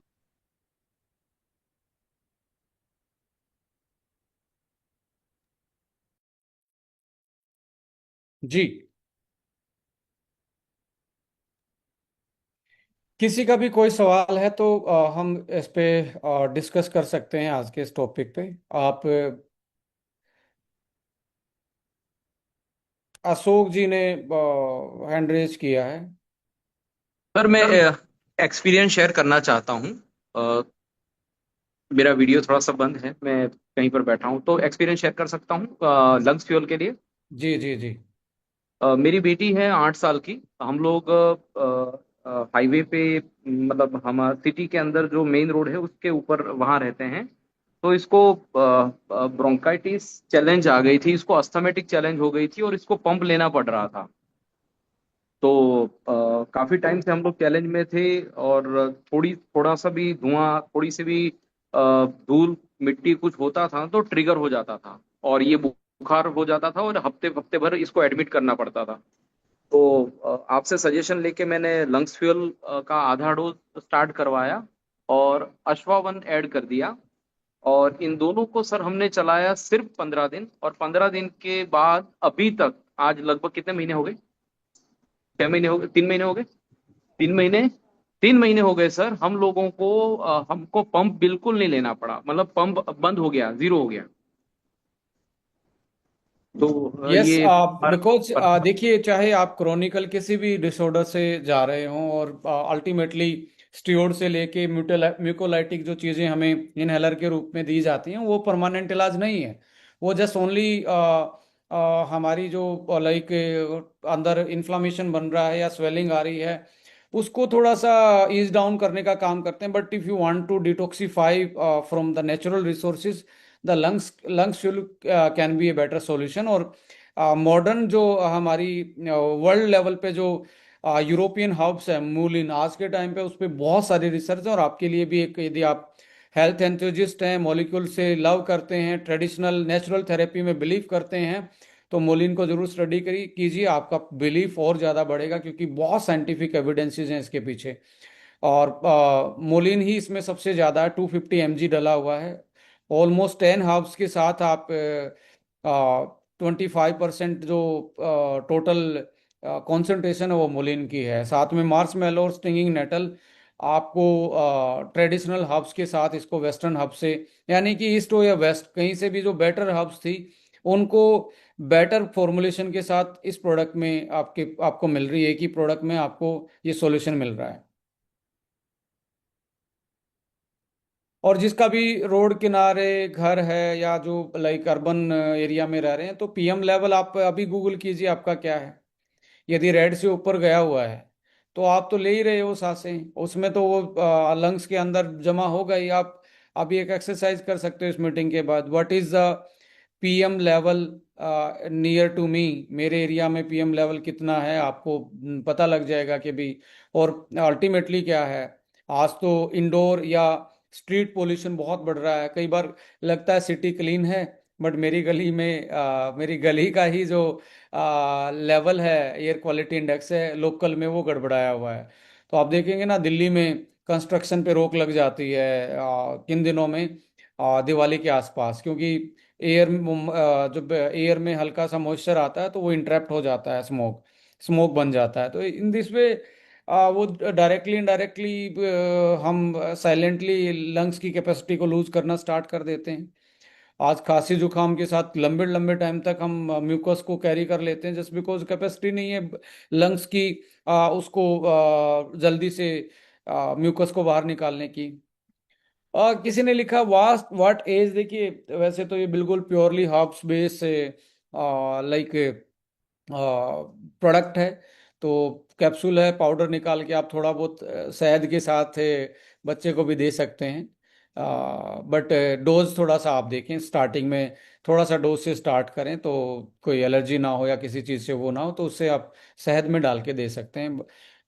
A: जी, किसी का भी कोई सवाल है तो हम इस पे डिस्कस कर सकते हैं आज के इस टॉपिक पे। आप अशोक जी ने हैंड रेज किया है।
C: सर मैं एक्सपीरियंस शेयर करना चाहता हूँ। अ, मेरा वीडियो थोड़ा सा बंद है, मैं कहीं पर बैठा हूँ तो एक्सपीरियंस शेयर कर सकता हूँ लंग्स फ्यूल के लिए।
A: जी जी जी।
C: मेरी बेटी है 8 साल की। हम लोग हाईवे पे, मतलब हमारा सिटी के अंदर जो मेन रोड है उसके ऊपर वहाँ रहते हैं। तो इसको ब्रोंकाइटिस चैलेंज आ गई थी, इसको अस्थमेटिक चैलेंज हो गई थी और इसको पंप लेना पड़ रहा था। तो काफी टाइम से हम लोग चैलेंज में थे और थोड़ा सा भी धुआं, थोड़ी सी भी धूल मिट्टी कुछ होता था तो ट्रिगर हो जाता था और ये बुखार हो जाता था और हफ्ते हफ्ते भर इसको एडमिट करना पड़ता था। तो आपसे सजेशन लेके मैंने लंग्स फ्यूल का आधा डोज स्टार्ट करवाया और अश्वावन ऐड कर दिया। और इन दोनों को सर हमने चलाया सिर्फ 15 दिन, और 15 दिन के बाद अभी तक आज लगभग कितने महीने हो गए? 6 महीने हो गए, 3 महीने हो गए, 3 महीने, 3 महीने हो गए सर। हम लोगों को हमको पंप बिल्कुल नहीं लेना पड़ा, मतलब पंप बंद हो गया, जीरो हो गया। तो
A: यस,
C: ये
A: बिकॉज देखिए, चाहे आप क्रोनिकल किसी भी डिसऑर्डर से जा रहे हों और अल्टीमेटली स्टीरोड से लेके म्यूकोलाइटिक जो चीज़ें हमें इनहेलर के रूप में दी जाती हैं वो परमानेंट इलाज नहीं है। वो जस्ट ओनली हमारी जो लाइक अंदर इन्फ्लामेशन बन रहा है या स्वेलिंग आ रही है उसको थोड़ा सा ईज डाउन करने का काम करते हैं। But if you want to detoxify from the natural resources, the lungs fuel can be a better solution. और मॉडर्न जो हमारी वर्ल्ड लेवल पे जो यूरोपियन हर्ब्स है मूलिन, आज के टाइम पे उस पर बहुत सारी रिसर्च है। और आपके लिए भी एक, यदि आप हेल्थ एंथुजिस्ट हैं, मॉलिक्यूल से लव करते हैं, ट्रेडिशनल नेचुरल थेरेपी में बिलीव करते हैं, तो मोलिन को जरूर स्टडी करिए, कीजिए। आपका बिलीफ और ज़्यादा बढ़ेगा क्योंकि बहुत साइंटिफिक एविडेंसेस हैं इसके पीछे। और मोलिन ही इसमें सबसे ज़्यादा है, 250 mg डला हुआ है। ऑलमोस्ट 10 हर्ब्स के साथ आप 25% जो टोटल कॉन्सेंट्रेशन है वो मोलिन की है। साथ में मार्स मेलो और स्टिंगिंग नेटल आपको ट्रेडिशनल हब्स के साथ इसको वेस्टर्न हब से, यानी कि ईस्ट हो या वेस्ट, कहीं से भी जो बेटर हब्स थी उनको बेटर फॉर्मुलेशन के साथ इस प्रोडक्ट में आपको मिल रही है। एक ही प्रोडक्ट में आपको ये सॉल्यूशन मिल रहा है। और जिसका भी रोड किनारे घर है या जो लाइक अर्बन एरिया में रह रहे हैं, तो पीएम लेवल आप अभी गूगल कीजिए आपका क्या है। यदि रेड से ऊपर गया हुआ है तो आप तो ले ही रहे हो सांसें, उसमें तो वो लंग्स के अंदर जमा हो गई। आप अभी एक एक्सरसाइज कर सकते हो इस मीटिंग के बाद, what is the PM level near to me, मेरे एरिया में पीएम लेवल कितना है, आपको पता लग जाएगा कि भी। और अल्टीमेटली क्या है, आज तो इंडोर या स्ट्रीट पोल्यूशन बहुत बढ़ रहा है। कई बार लगता है सिटी क्लीन है, बट मेरी गली में मेरी गली का ही जो लेवल है, एयर क्वालिटी इंडेक्स है लोकल में, वो गड़बड़ाया हुआ है। तो आप देखेंगे ना, दिल्ली में कंस्ट्रक्शन पे रोक लग जाती है किन दिनों में, दिवाली के आसपास, क्योंकि जब एयर में हल्का सा मॉइस्चर आता है तो वो इंट्रैप्ट हो जाता है, स्मोक स्मोक बन जाता है। तो इन दिस वे वो डायरेक्टली इनडायरेक्टली हम साइलेंटली लंग्स की कैपेसिटी को लूज करना स्टार्ट कर देते हैं। आज खांसी जुकाम के साथ लंबे लंबे टाइम तक हम म्यूकस को कैरी कर लेते हैं, जस्ट बिकॉज कैपेसिटी नहीं है लंग्स की उसको जल्दी से म्यूकस को बाहर निकालने की। किसी ने लिखा वास्ट व्हाट एज, देखिए वैसे तो ये बिल्कुल purely herbs base like product है। तो कैप्सूल है, पाउडर निकाल के आप थोड़ा बहुत शहद के साथ बच्चे को भी दे सकते हैं। बट डोज थोड़ा सा आप देखें, स्टार्टिंग में थोड़ा सा डोज से स्टार्ट करें तो कोई एलर्जी ना हो या किसी चीज़ से वो ना हो, तो उससे आप शहद में डाल के दे सकते हैं।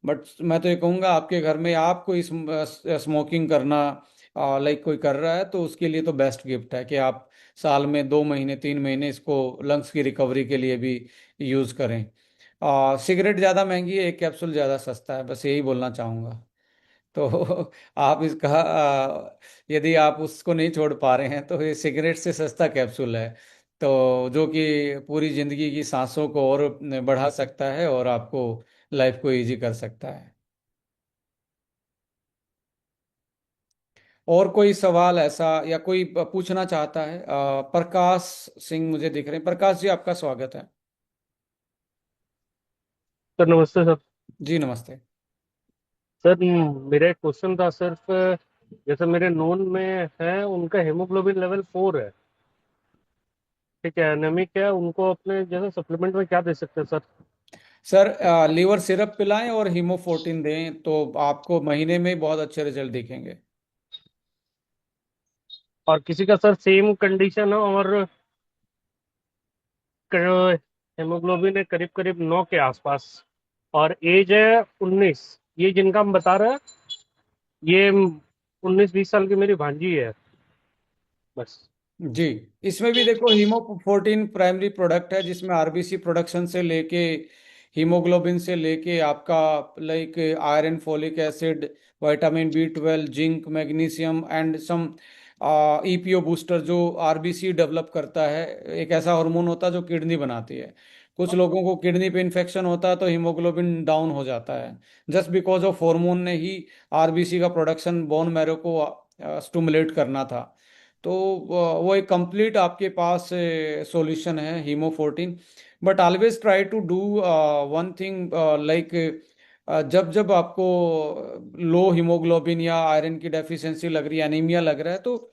A: बट मैं तो ये कहूँगा आपके घर में आप कोई स्मोकिंग करना लाइक कोई कर रहा है तो उसके लिए तो बेस्ट गिफ्ट है कि आप साल में 2 महीने 3 महीने इसको लंग्स की रिकवरी के लिए भी यूज़ करें। सिगरेट ज़्यादा महंगी है, एक कैप्सूल ज़्यादा सस्ता है, बस यही बोलना चाहूँगा। तो आप इसका यदि आप उसको नहीं छोड़ पा रहे हैं तो ये सिगरेट से सस्ता कैप्सूल है, तो जो कि पूरी ज़िंदगी की सांसों को और बढ़ा सकता है और आपको लाइफ को इजी कर सकता है। और कोई सवाल ऐसा या कोई पूछना चाहता है? प्रकाश सिंह मुझे दिख रहे हैं। प्रकाश जी, आपका स्वागत है।
D: सर नमस्ते सर।
A: जी नमस्ते।
D: सर मेरा एक क्वेश्चन था सिर्फ, जैसे मेरे नोन में है उनका हेमोग्लोबिन लेवल 4 है, ठीक है, एनेमिक है, उनको अपने जैसे सप्लीमेंट में क्या दे सकते हैं सर?
A: सर लीवर सिरप पिलाएं और हीमोफोर्टिन दें तो आपको महीने में बहुत अच्छे रिजल्ट दिखेंगे।
D: और किसी का सर सेम कंडीशन है और हेमोग्लोबिन है करीब करीब 9 के आसपास और एज है 19, ये जिनका हम बता रहे हैं, ये 19-20 साल की मेरी भांजी है बस।
A: जी, इसमें भी देखो हीमोफोर्टिन प्राइमरी प्रोडक्ट है जिसमें आरबीसी प्रोडक्शन से लेके हीमोग्लोबिन से लेके आपका like iron, folic acid, vitamin B12, zinc, magnesium and some EPO booster जो आरबीसी डेवलप करता है। एक ऐसा हार्मोन होता है जो किडनी बनाती है। कुछ लोगों को किडनी पे इन्फेक्शन होता है तो हीमोग्लोबिन डाउन हो जाता है, जस्ट बिकॉज ऑफ हार्मोन ने ही आरबीसी का प्रोडक्शन बोन मैरो को स्टिमुलेट करना था। तो वो एक कंप्लीट आपके पास सॉल्यूशन है Hemofortin. But always try to do one thing like जब जब आपको लो हीमोग्लोबिन या आयरन की डेफिशिएंसी लग रही है, एनीमिया लग रहा है, तो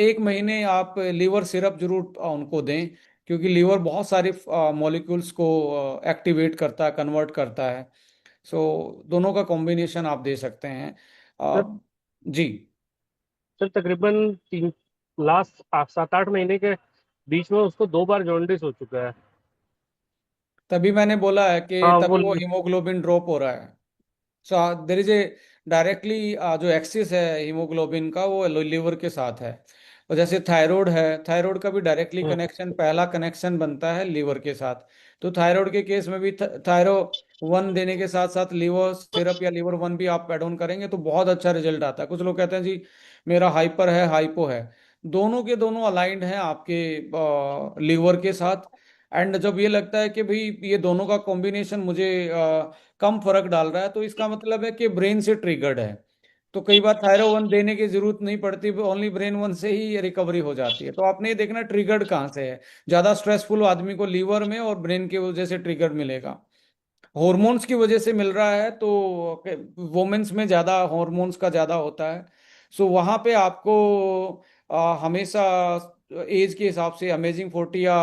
A: 1 महीने आप लीवर सिरप जरूर उनको दें, क्योंकि लीवर बहुत सारे मॉलिक्यूल्स को एक्टिवेट करता है, कन्वर्ट करता है। सो दोनों का कॉम्बिनेशन आप दे सकते हैं।
D: सर
A: जी।
D: सर तकरीबन 7-8 महीने के बीच में उसको 2 बार जॉन्डिस हो चुका है।
A: तभी मैंने बोला है कि
D: हाँ वो।
A: तभी वो हीमोग्लोबिन ड्रॉप हो रहा है। सो देर इज ए डायरेक्टली जो एक्सिस है हीमोग्लोबिन का वो लिवर के साथ है। और जैसे थायराइड है, थायराइड का भी डायरेक्टली
D: हम्म,
A: कनेक्शन, पहला कनेक्शन बनता है लिवर के साथ। तो थायराइड के केस में भी थायरो 1 देने के साथ साथ लीवर सिरप या लीवर 1 भी आप एड ऑन करेंगे तो बहुत अच्छा रिजल्ट आता है। कुछ लोग कहते हैं जी मेरा हाइपर है, हाइपो है, दोनों के दोनों अलाइंड हैं आपके लीवर के साथ। एंड जब ये लगता है कि भाई ये दोनों का कॉम्बिनेशन मुझे कम फर्क डाल रहा है, तो इसका मतलब है कि ब्रेन से ट्रिगर्ड है। तो कई बार थायरो 1 देने की जरूरत नहीं पड़ती, ओनली ब्रेन 1 से ही रिकवरी हो जाती है। तो आपने ये देखना ट्रिगर्ड कहाँ से है। ज्यादा स्ट्रेसफुल आदमी को लीवर में और ब्रेन की वजह से ट्रिगर मिलेगा। हॉर्मोन्स की वजह से मिल रहा है तो वुमेन्स में ज्यादा हॉर्मोन्स का ज्यादा होता है। सो वहां पे आपको हमेशा एज के हिसाब से अमेजिंग 40 या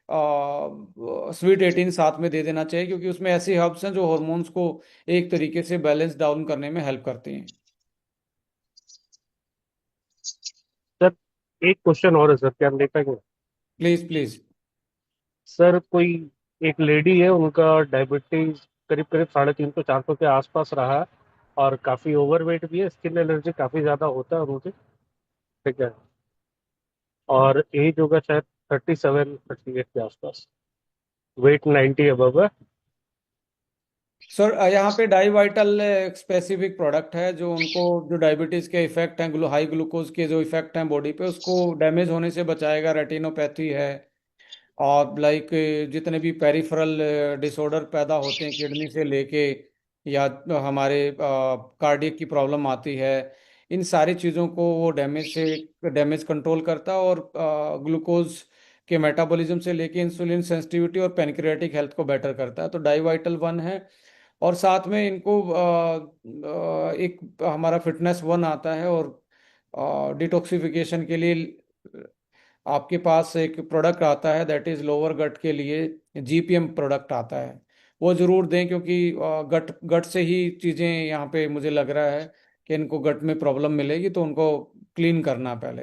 A: स्वीट 18 साथ में दे देना चाहिए, क्योंकि उसमें ऐसे हर्ब्स हैं जो हॉर्मोन्स को एक तरीके से बैलेंस डाउन करने में हेल्प करती हैं।
D: सर एक क्वेश्चन और है सर, क्या हम ले पाएंगे?
A: Please please.
D: सर कोई एक लेडी है, उनका डायबिटीज करीब करीब 350-400 के आसपास रहा है और काफ़ी ओवरवेट भी है, स्किन एलर्जी काफ़ी ज़्यादा होता है उनसे, ठीक है, और एज होगा शायद 37-38 के आसपास, वेट 90 अबव है।
A: सर यहाँ पे डाई वाइटल एक स्पेसिफिक प्रोडक्ट है जो उनको जो डायबिटीज के इफेक्ट हैं, हाई ग्लूकोज के जो इफेक्ट हैं बॉडी पे, उसको डैमेज होने से बचाएगा। रेटिनोपैथी है और लाइक जितने भी पेरिफेरल डिसऑर्डर पैदा होते हैं किडनी से लेके या हमारे कार्डियक की प्रॉब्लम आती है, इन सारी चीज़ों को वो डैमेज कंट्रोल करता है, और ग्लूकोज के मेटाबॉलिज्म से लेके इंसुलिन सेंसिटिविटी और पैनक्रियाटिक हेल्थ को बेटर करता है। तो डाइवाइटल वन है। और साथ में इनको एक हमारा फिटनेस वन आता है, और डिटॉक्सिफिकेशन के लिए आपके पास एक प्रोडक्ट आता है, दैट इज लोअर गट के लिए जीपीएम प्रोडक्ट आता है। वो जरूर दें, क्योंकि गट गट से ही चीज़ें यहाँ पे मुझे लग रहा है कि इनको गट में प्रॉब्लम मिलेगी, तो उनको क्लीन करना पहले।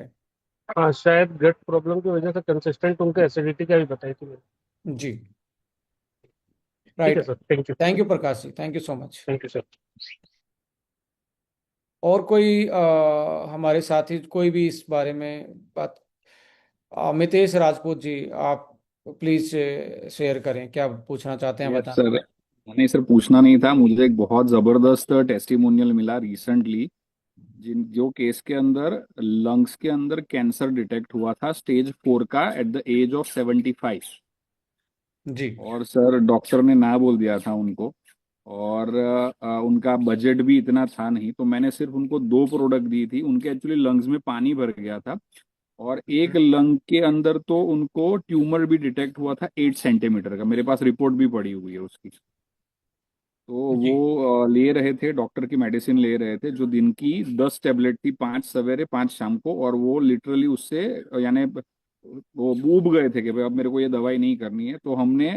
D: हाँ, शायद गट प्रॉब्लम की वजह से कंसिस्टेंट उनको एसिडिटी का भी बताई थी मैंने।
A: जी,
D: ठीक है
A: right.
D: Sir, thank you.
A: Thank you Prakash ji, thank you so much.
D: Thank you sir.
A: और कोई हमारे साथी कोई भी इस बारे में बात? मितेश राजपूत जी, आप प्लीज शेयर करें, क्या पूछना चाहते हैं,
E: यस
A: बताएं।
E: सर। नहीं सर, पूछना नहीं था। मुझे एक बहुत जबरदस्त टेस्टिमोनियल मिला रिसेंटली, जिन जो केस के अंदर लंग्स के अंदर कैंसर डिटेक्ट हुआ था स्टेज 4 का एट द एज ऑफ 75।
A: जी।
E: और सर डॉक्टर ने ना बोल दिया था उनको, और उनका बजट भी इतना था नहीं, तो मैंने सिर्फ उनको 2 प्रोडक्ट दी थी। उनके एक्चुअली लंग्स में पानी भर गया था, और एक लंग के अंदर तो उनको ट्यूमर भी डिटेक्ट हुआ था 8 सेंटीमीटर का। मेरे पास रिपोर्ट भी पड़ी हुई है उसकी। तो
A: जी।
E: वो ले रहे थे, डॉक्टर की मेडिसिन ले रहे थे, जो दिन की 10 टैबलेट थी, 5 सवेरे 5 शाम को। और वो लिटरली उससे यानी वो ऊब गए थे कि भाई अब मेरे को ये दवाई नहीं करनी है। तो हमने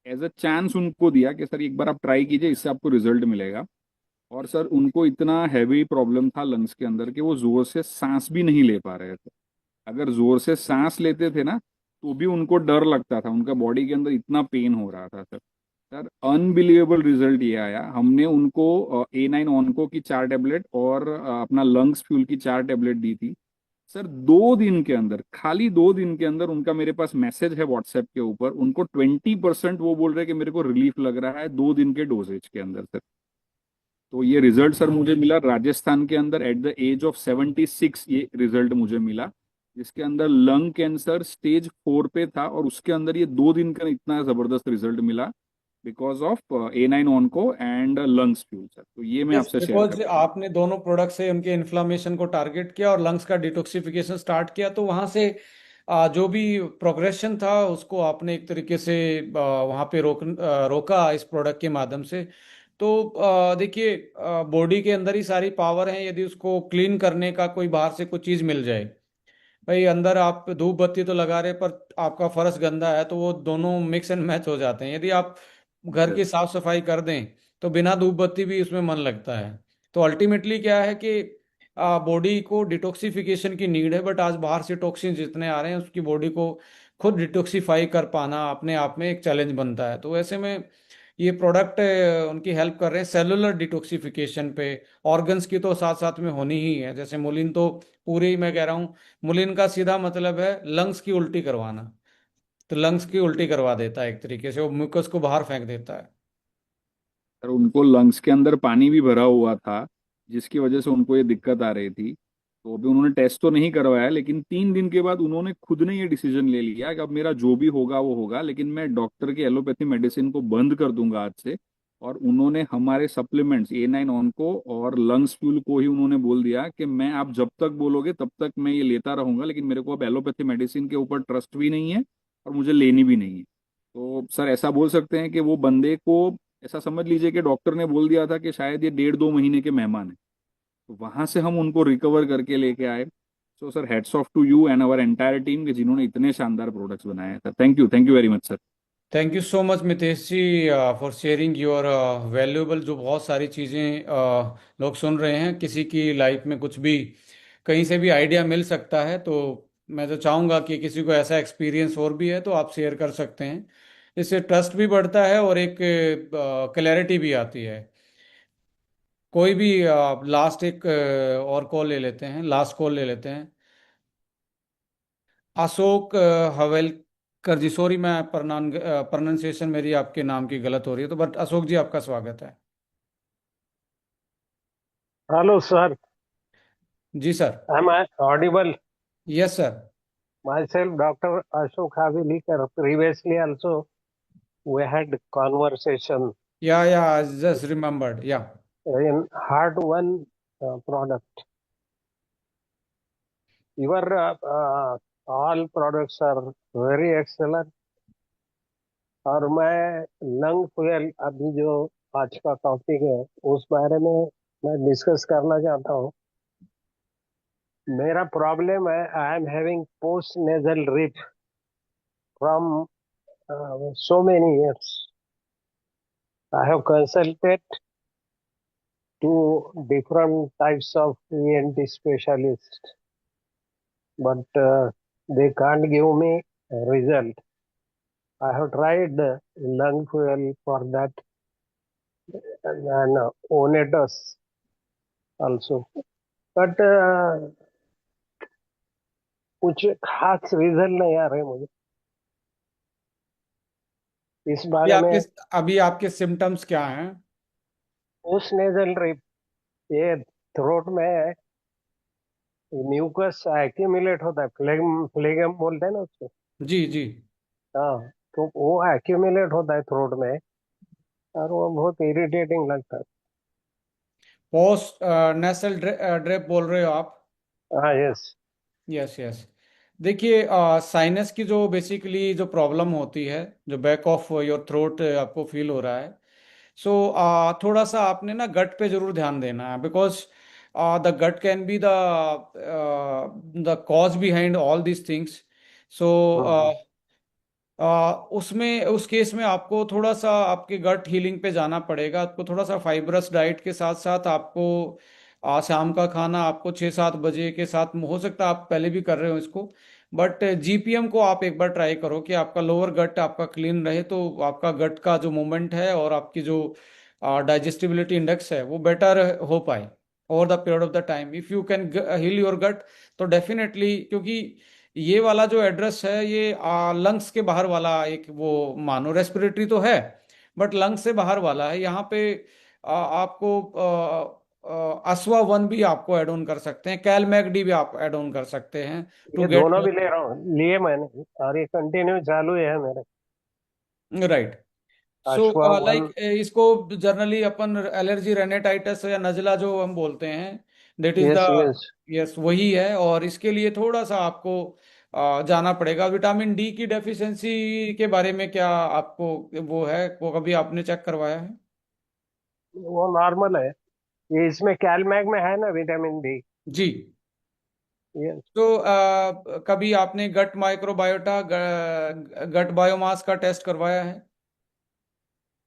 E: एज अ चांस उनको दिया कि सर एक बार आप ट्राई कीजिए, इससे आपको रिजल्ट मिलेगा। और सर उनको इतना हैवी प्रॉब्लम था लंग्स के अंदर कि वो जोर से सांस भी नहीं ले पा रहे थे। अगर जोर से सांस लेते थे ना, तो भी उनको डर लगता था, उनका बॉडी के अंदर इतना पेन हो रहा था सर। सर अनबिलीवेबल रिजल्ट ये आया। हमने उनको A9 ऑनको की 4 टैबलेट और अपना लंग्स फ्यूल की 4 टैबलेट दी थी। सर 2 दिन के अंदर, खाली 2 दिन के अंदर, उनका मेरे पास मैसेज है व्हाट्सएप के ऊपर, उनको 20% वो बोल रहे हैं कि मेरे को रिलीफ लग रहा है 2 दिन के डोजेज के अंदर सर। तो ये रिजल्ट सर मुझे मिला राजस्थान के अंदर एट द एज ऑफ 76। ये रिजल्ट मुझे मिला, जिसके अंदर लंग कैंसर स्टेज 4 पे था, और उसके अंदर ये 2 दिन का इतना जबरदस्त रिजल्ट मिला because of A9 onco and lungs fuel sir. तो ये मैं
A: यस,
E: आपसे शेयर
A: बिकॉज
E: करता हूँ।
A: आपने दोनों प्रोडक्ट से उनके इन्फ्लामेशन को टारगेट किया और लंग्स का डिटॉक्सिफिकेशन स्टार्ट किया, तो वहां से जो भी प्रोग्रेशन था उसको आपने एक तरीके से वहां पे रोका इस प्रोडक्ट के माध्यम से। तो देखिए, बॉडी के अंदर ही सारी पावर है, यदि उसको क्लीन करने का कोई बाहर से कोई चीज मिल जाए, भाई अंदर आप धूप बत्ती तो लगा रहे पर आपका फर्श गंदा है, तो वो दोनों मिक्स एंड मैच हो जाते हैं। यदि आप घर की
E: यस
A: साफ सफाई कर दें, तो बिना धूप बत्ती भी उसमें मन लगता है। तो अल्टीमेटली क्या है कि बॉडी को डिटॉक्सिफिकेशन की नीड है, बट आज बाहर से टॉक्सिन जितने आ रहे हैं, उसकी बॉडी को खुद डिटॉक्सिफाई कर पाना अपने आप में एक चैलेंज बनता है। तो ऐसे में ये प्रोडक्ट उनकी हेल्प कर रहे हैं सेलुलर डिटॉक्सिफिकेशन पे। ऑर्गन्स की तो साथ साथ में होनी ही है, जैसे मुलिन तो पूरे ही, मैं कह रहा हूँ, मुलिन का सीधा मतलब है लंग्स की उल्टी करवाना। तो लंग्स की उल्टी करवा देता है, एक तरीके से वो म्यूकस को बाहर फेंक देता है।
E: सर, उनको लंग्स के अंदर पानी भी भरा हुआ था, जिसकी वजह से उनको ये दिक्कत आ रही थी। तो अभी उन्होंने टेस्ट तो नहीं करवाया, लेकिन 3 दिन के बाद उन्होंने खुद ने ये डिसीजन ले लिया कि अब मेरा जो भी होगा वो होगा, लेकिन मैं डॉक्टर की एलोपैथी मेडिसिन को बंद कर दूंगा आज से। और उन्होंने हमारे सप्लीमेंट्स A9 ऑनको और लंग्स फ्यूल को ही उन्होंने बोल दिया कि मैं, आप जब तक बोलोगे तब तक मैं ये लेता रहूंगा, लेकिन मेरे को अब एलोपैथी मेडिसिन के ऊपर ट्रस्ट भी नहीं है और मुझे लेनी भी नहीं है। तो सर ऐसा बोल सकते हैं कि वो बंदे को, ऐसा समझ लीजिए कि डॉक्टर ने बोल दिया था कि शायद ये 1.5-2 महीने के मेहमान है। तो वहां से हम उनको रिकवर करके लेके आए। So sir hats off to you and our entire team, कि जिन्होंने इतने शानदार प्रोडक्ट्स बनाए हैं sir. Thank you very much sir.
A: Thank you so much Mitesh ji for sharing your valuable, जो बहुत सारी चीज़ें लोग सुन रहे हैं, किसी की लाइफ में कुछ भी कहीं से भी आइडिया मिल सकता है। तो मैं तो चाहूँगा कि किसी को ऐसा एक्सपीरियंस और भी है तो आप शेयर कर सकते हैं। इससे ट्रस्ट भी बढ़ता है और एक क्लैरिटी भी आती है। कोई भी लास्ट एक और कॉल ले लेते हैं, लास्ट कॉल ले लेते हैं। अशोक हवेलकर जी, सॉरी मैं प्रोनाउंसिएशन मेरी आपके नाम की गलत हो रही है, तो बट अशोक जी आपका स्वागत है।
D: हेलो सर,
A: जी sir.
D: am I audible?
A: Yes sir.
D: Myself, Dr. Ashok Havilikar. Previously also we had conversation
A: या जस्ट रिमेम्बर्ड या।
D: in Heart One product.
F: Your all products are very excellent. और मैं लंग फ्यूल अभी जो आज का topic है उस बारे में मैं डिस्कस करना चाहता हूँ। मेरा प्रॉब्लम है, I am having post nasal drip from so many years. I have consulted to different types of ENT specialists, but they can't give me a result. I have tried lung fuel for that and Onetus also, but कुछ खास result नहीं आ रहे मुझे इस
A: अभी
F: बारे में।
A: अभी आपके सिम्टम्स क्या हैं?
F: पोस्ट नेजल रिप, ये थ्रोट में म्यूकस एक्यूमुलेट होता है, फ्लेगम फ्लेगम बोलते हैं ना उसको।
A: जी जी।
F: हाँ, तो वो एक्यूमुलेट होता है थ्रोट में और वो बहुत इरिटेटिंग लगता है।
A: पोस्ट नेसल ड्रिप बोल रहे हो आप?
F: हाँ, यस।
A: Yes yes. देखिए, साइनस की जो बेसिकली जो प्रॉब्लम होती है, जो बैक ऑफ योर थ्रोट आपको फील हो रहा है, सो थोड़ा सा आपने ना गट पे जरूर ध्यान देना है, because the gut can be the cause behind all this things. So उसमें उस केस में आपको थोड़ा सा आपके गट हीलिंग पे जाना पड़ेगा। आपको थोड़ा सा फाइब्रस डाइट के साथ साथ आपको शाम का खाना आपको 6-7 बजे के साथ, हो सकता है आप पहले भी कर रहे हो इसको, बट जीपीएम को आप एक बार ट्राई करो कि आपका लोअर गट आपका क्लीन रहे, तो आपका गट का जो मूवमेंट है और आपकी जो डाइजेस्टिबिलिटी इंडेक्स है वो बेटर हो पाए over the period of the time. If you can heal your gut तो डेफिनेटली, क्योंकि ये वाला जो एड्रेस है ये लंग्स के बाहर वाला एक वो मानो रेस्पिरेटरी तो है, बट लंग्स से बाहर वाला है। यहाँ पे आपको अस्वा वन भी आपको ऐड ऑन कर सकते हैं, कैल मैगडी भी आप ऐड ऑन कर सकते हैं टू
F: ये
A: गेट।
F: दोनों भी ले रहा हूँ, लिए मैंने और ये कंटिन्यू चालू है मेरे।
A: राइट। सो
F: अश्वा वन।
A: लाइक इसको जनरली अपन एलर्जी रेनेटाइटिस या नजला जो हम बोलते हैं, that is the,
F: yes, yes.
A: Yes वही है। और इसके लिए थोड़ा सा आपको जाना पड़ेगा। विटामिन डी की डेफिशिएंसी के बारे में क्या आपको वो है, वो कभी आपने चेक करवाया है?
F: वो नॉर्मल है, ये इसमें कैलमैग में है ना विटामिन डी।
A: जी।
F: यस।
A: तो कभी आपने गट माइक्रोबायोटा, गट बायोमास का टेस्ट करवाया है?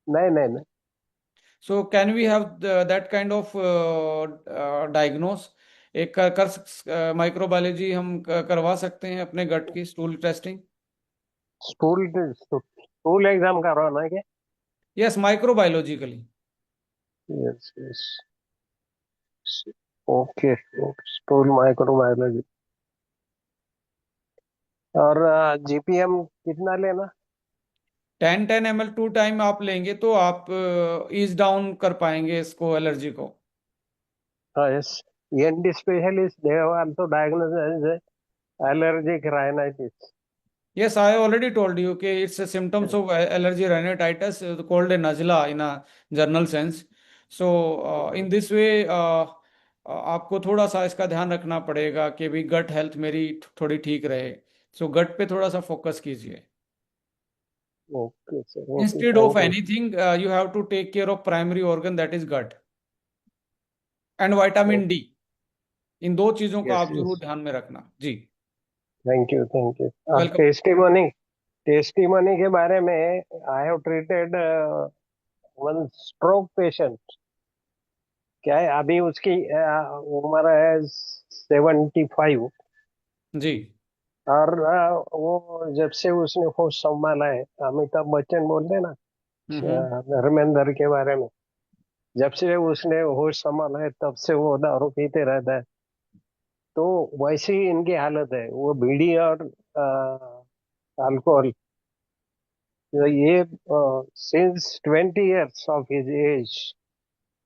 F: नहीं, नहीं, नहीं।
A: So can we have that kind of diagnose? एक माइक्रोबायोलॉजी हम करवा सकते हैं अपने गट की stool testing.
F: Stool stool exam करवाना है क्या?
A: Yes, microbiologically.
F: Yes, yes. Okay, stool microbiology. और जीपीएम कितना लेना?
A: 10 10 ml 2 टाइम आप लेंगे तो आप ईज डाउन कर पाएंगे इसको, एलर्जी को।
F: हाँ, yes. ENT specialist, they have also diagnosed as allergic rhinitis.
A: Yes, I already told you कि it's a symptoms of allergy rhinitis, called a nazla in a general sense. So in this way आपको थोड़ा सा इसका ध्यान रखना पड़ेगा कि भी गट हेल्थ मेरी थोड़ी ठीक रहे। सो गट पे थोड़ा सा फोकस कीजिए।
F: Okay sir, okay,
A: instead of
F: thank you.
A: Anything you have to take care of primary organ that is gut and vitamin D. इन दो चीजों का
F: यस,
A: आप
F: यस।
A: जरूर ध्यान में रखना जी।
F: Thank you, thank you. अब
A: वेलकम।
F: टेस्टिमनी के बारे में, I have treated one stroke patient. क्या है, अभी उसकी उम्र है 75।
A: जी।
F: और वो जब से उसने होश संभाला है, अमिताभ बच्चन बोलते हैं ना
A: हम्म।
F: धर्मेंद्र के बारे में, जब से उसने होश संभाला है तब से वो दारू पीते रहता है। तो वैसी ही इनकी हालत है, वो बीड़ी और अल्कोहल, ये since 20 years of his age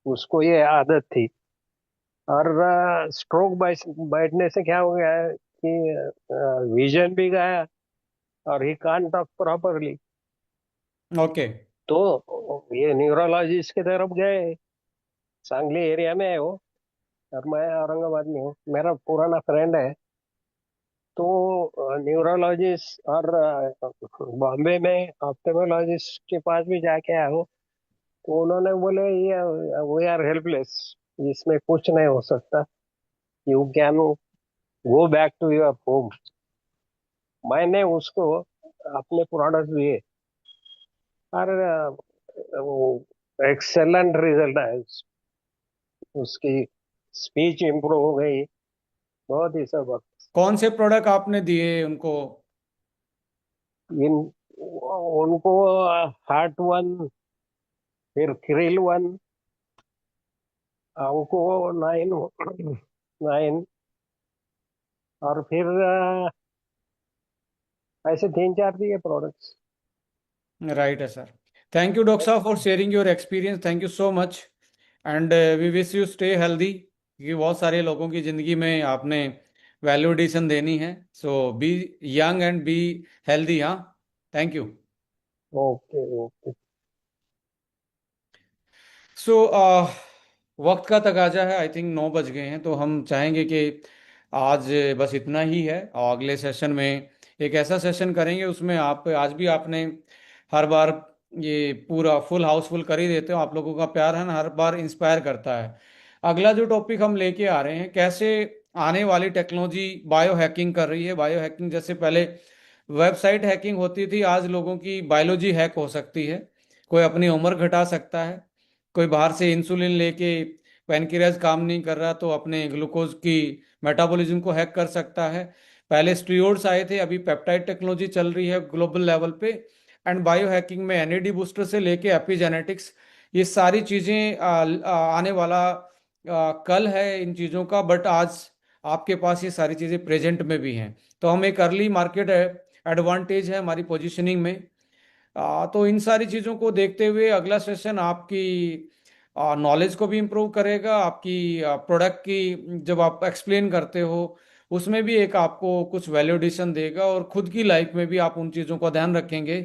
F: उसको ये आदत थी। और स्ट्रोक बैठने से क्या हो गया है कि विजन भी गया और ही कान टॉक प्रॉपरली।
A: ओके।
F: तो ये न्यूरोलॉजिस्ट की तरफ गए, सांगली एरिया में है वो, और मैं औरंगाबाद में हूँ। मेरा पुराना फ्रेंड है, तो न्यूरोलॉजिस्ट और बॉम्बे में ऑप्थेमोलॉजिस्ट के पास भी जाके आया हूँ, तो उन्होंने बोले ये वी आर हेल्पलेस, इसमें कुछ नहीं हो सकता, you can go back to your home. मैंने उसको अपने प्रोडक्ट दिए और वो एक्सेलेंट रिजल्ट है, उसकी स्पीच इम्प्रूव हो गई, बहुत ही सब।
A: कौन से प्रोडक्ट आपने दिए उनको?
F: इन उनको हार्ट वन, फिर थ्रिल वन, उनको 9 और फिर ऐसे 3-4 दिए प्रोडक्ट्स।
A: राइट है सर। थैंक यू डॉक्टर साहब for sharing your experience, thank you so much, and we wish you stay healthy, क्योंकि बहुत सारे लोगों की ज़िंदगी में आपने वैल्यू एडिशन देनी है। So be young and be healthy. हाँ, thank you.
F: Okay okay.
A: So वक्त का तकाजा है, आई थिंक 9 बज गए हैं, तो हम चाहेंगे कि आज बस इतना ही है, और अगले सेशन में एक ऐसा सेशन करेंगे उसमें आप आज भी आपने हर बार ये पूरा फुल हाउसफुल कर ही देते हो, आप लोगों का प्यार है ना हर बार इंस्पायर करता है। अगला जो टॉपिक हम लेके आ रहे हैं, कैसे आने वाली टेक्नोलॉजी बायो हैकिंग कर रही है। बायो हैकिंग जैसे पहले वेबसाइट हैकिंग होती थी, आज लोगों की बायोलॉजी हैक हो सकती है। कोई अपनी उम्र घटा सकता है, कोई बाहर से इंसुलिन लेके पैनक्रियाज काम नहीं कर रहा तो अपने ग्लूकोज की मेटाबॉलिज्म को हैक कर सकता है। पहले स्टीरॉयड्स आए थे, अभी पेप्टाइड टेक्नोलॉजी चल रही है ग्लोबल लेवल पे। एंड बायो हैकिंग में एनएडी बूस्टर से लेके एपिजेनेटिक्स, ये सारी चीज़ें आने वाला कल है इन चीज़ों का, बट आज आपके पास ये सारी चीज़ें प्रेजेंट में भी हैं। तो हम एक अर्ली मार्केट एडवांटेज है हमारी पोजीशनिंग में। तो इन सारी चीज़ों को देखते हुए अगला सेशन आपकी नॉलेज को भी इम्प्रूव करेगा, आपकी प्रोडक्ट की जब आप एक्सप्लेन करते हो उसमें भी एक आपको कुछ वैल्यू एडिशन देगा, और खुद की लाइफ में भी आप उन चीज़ों का ध्यान रखेंगे,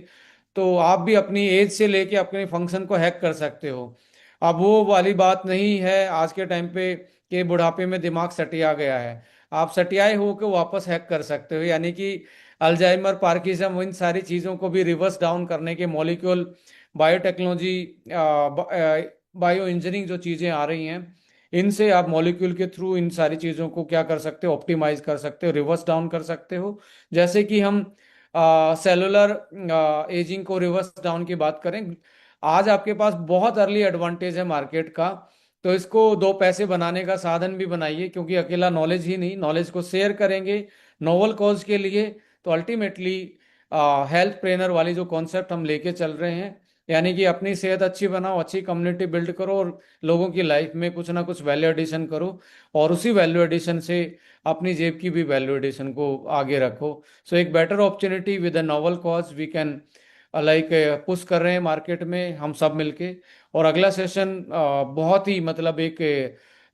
A: तो आप भी अपनी एज से लेके अपने फंक्शन को हैक कर सकते हो। अब वो वाली बात नहीं है आज के टाइम पे कि बुढ़ापे में दिमाग सटिया गया है, आप सटियाए हो के वापस हैक कर सकते हो, यानी कि अल्जाइमर, पार्किंसम, इन सारी चीज़ों को भी रिवर्स डाउन करने के मॉलिक्यूल बायोटेक्नोलॉजी, बायो इंजीनियरिंग जो चीज़ें आ रही हैं, इनसे आप मॉलिक्यूल के थ्रू इन सारी चीज़ों को क्या कर सकते हो, ऑप्टिमाइज कर सकते हो, रिवर्स डाउन कर सकते हो। जैसे कि हम सेलुलर एजिंग को रिवर्स डाउन की बात करें, आज आपके पास बहुत अर्ली एडवांटेज है मार्केट का, तो इसको 2 पैसे बनाने का साधन भी बनाइए, क्योंकि अकेला नॉलेज ही नहीं, नॉलेज को शेयर करेंगे नोवल कॉज के लिए, तो अल्टीमेटली हेल्थ ट्रेनर वाली जो कॉन्सेप्ट हम लेके चल रहे हैं, यानी कि अपनी सेहत अच्छी बनाओ, अच्छी कम्युनिटी बिल्ड करो, और लोगों की लाइफ में कुछ ना कुछ वैल्यू एडिशन करो, और उसी वैल्यू एडिशन से अपनी जेब की भी वैल्यू एडिशन को आगे रखो। सो एक better opportunity with a novel cause we can like push कर रहे हैं मार्केट में हम सब मिलके। और अगला सेशन बहुत ही मतलब एक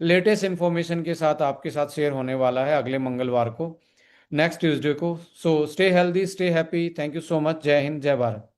A: लेटेस्ट इंफॉर्मेशन के साथ आपके साथ शेयर होने वाला है अगले मंगलवार को, नेक्स्ट ट्यूसडे को। So stay healthy, stay happy, thank you so much, जय हिंद, जय भारत।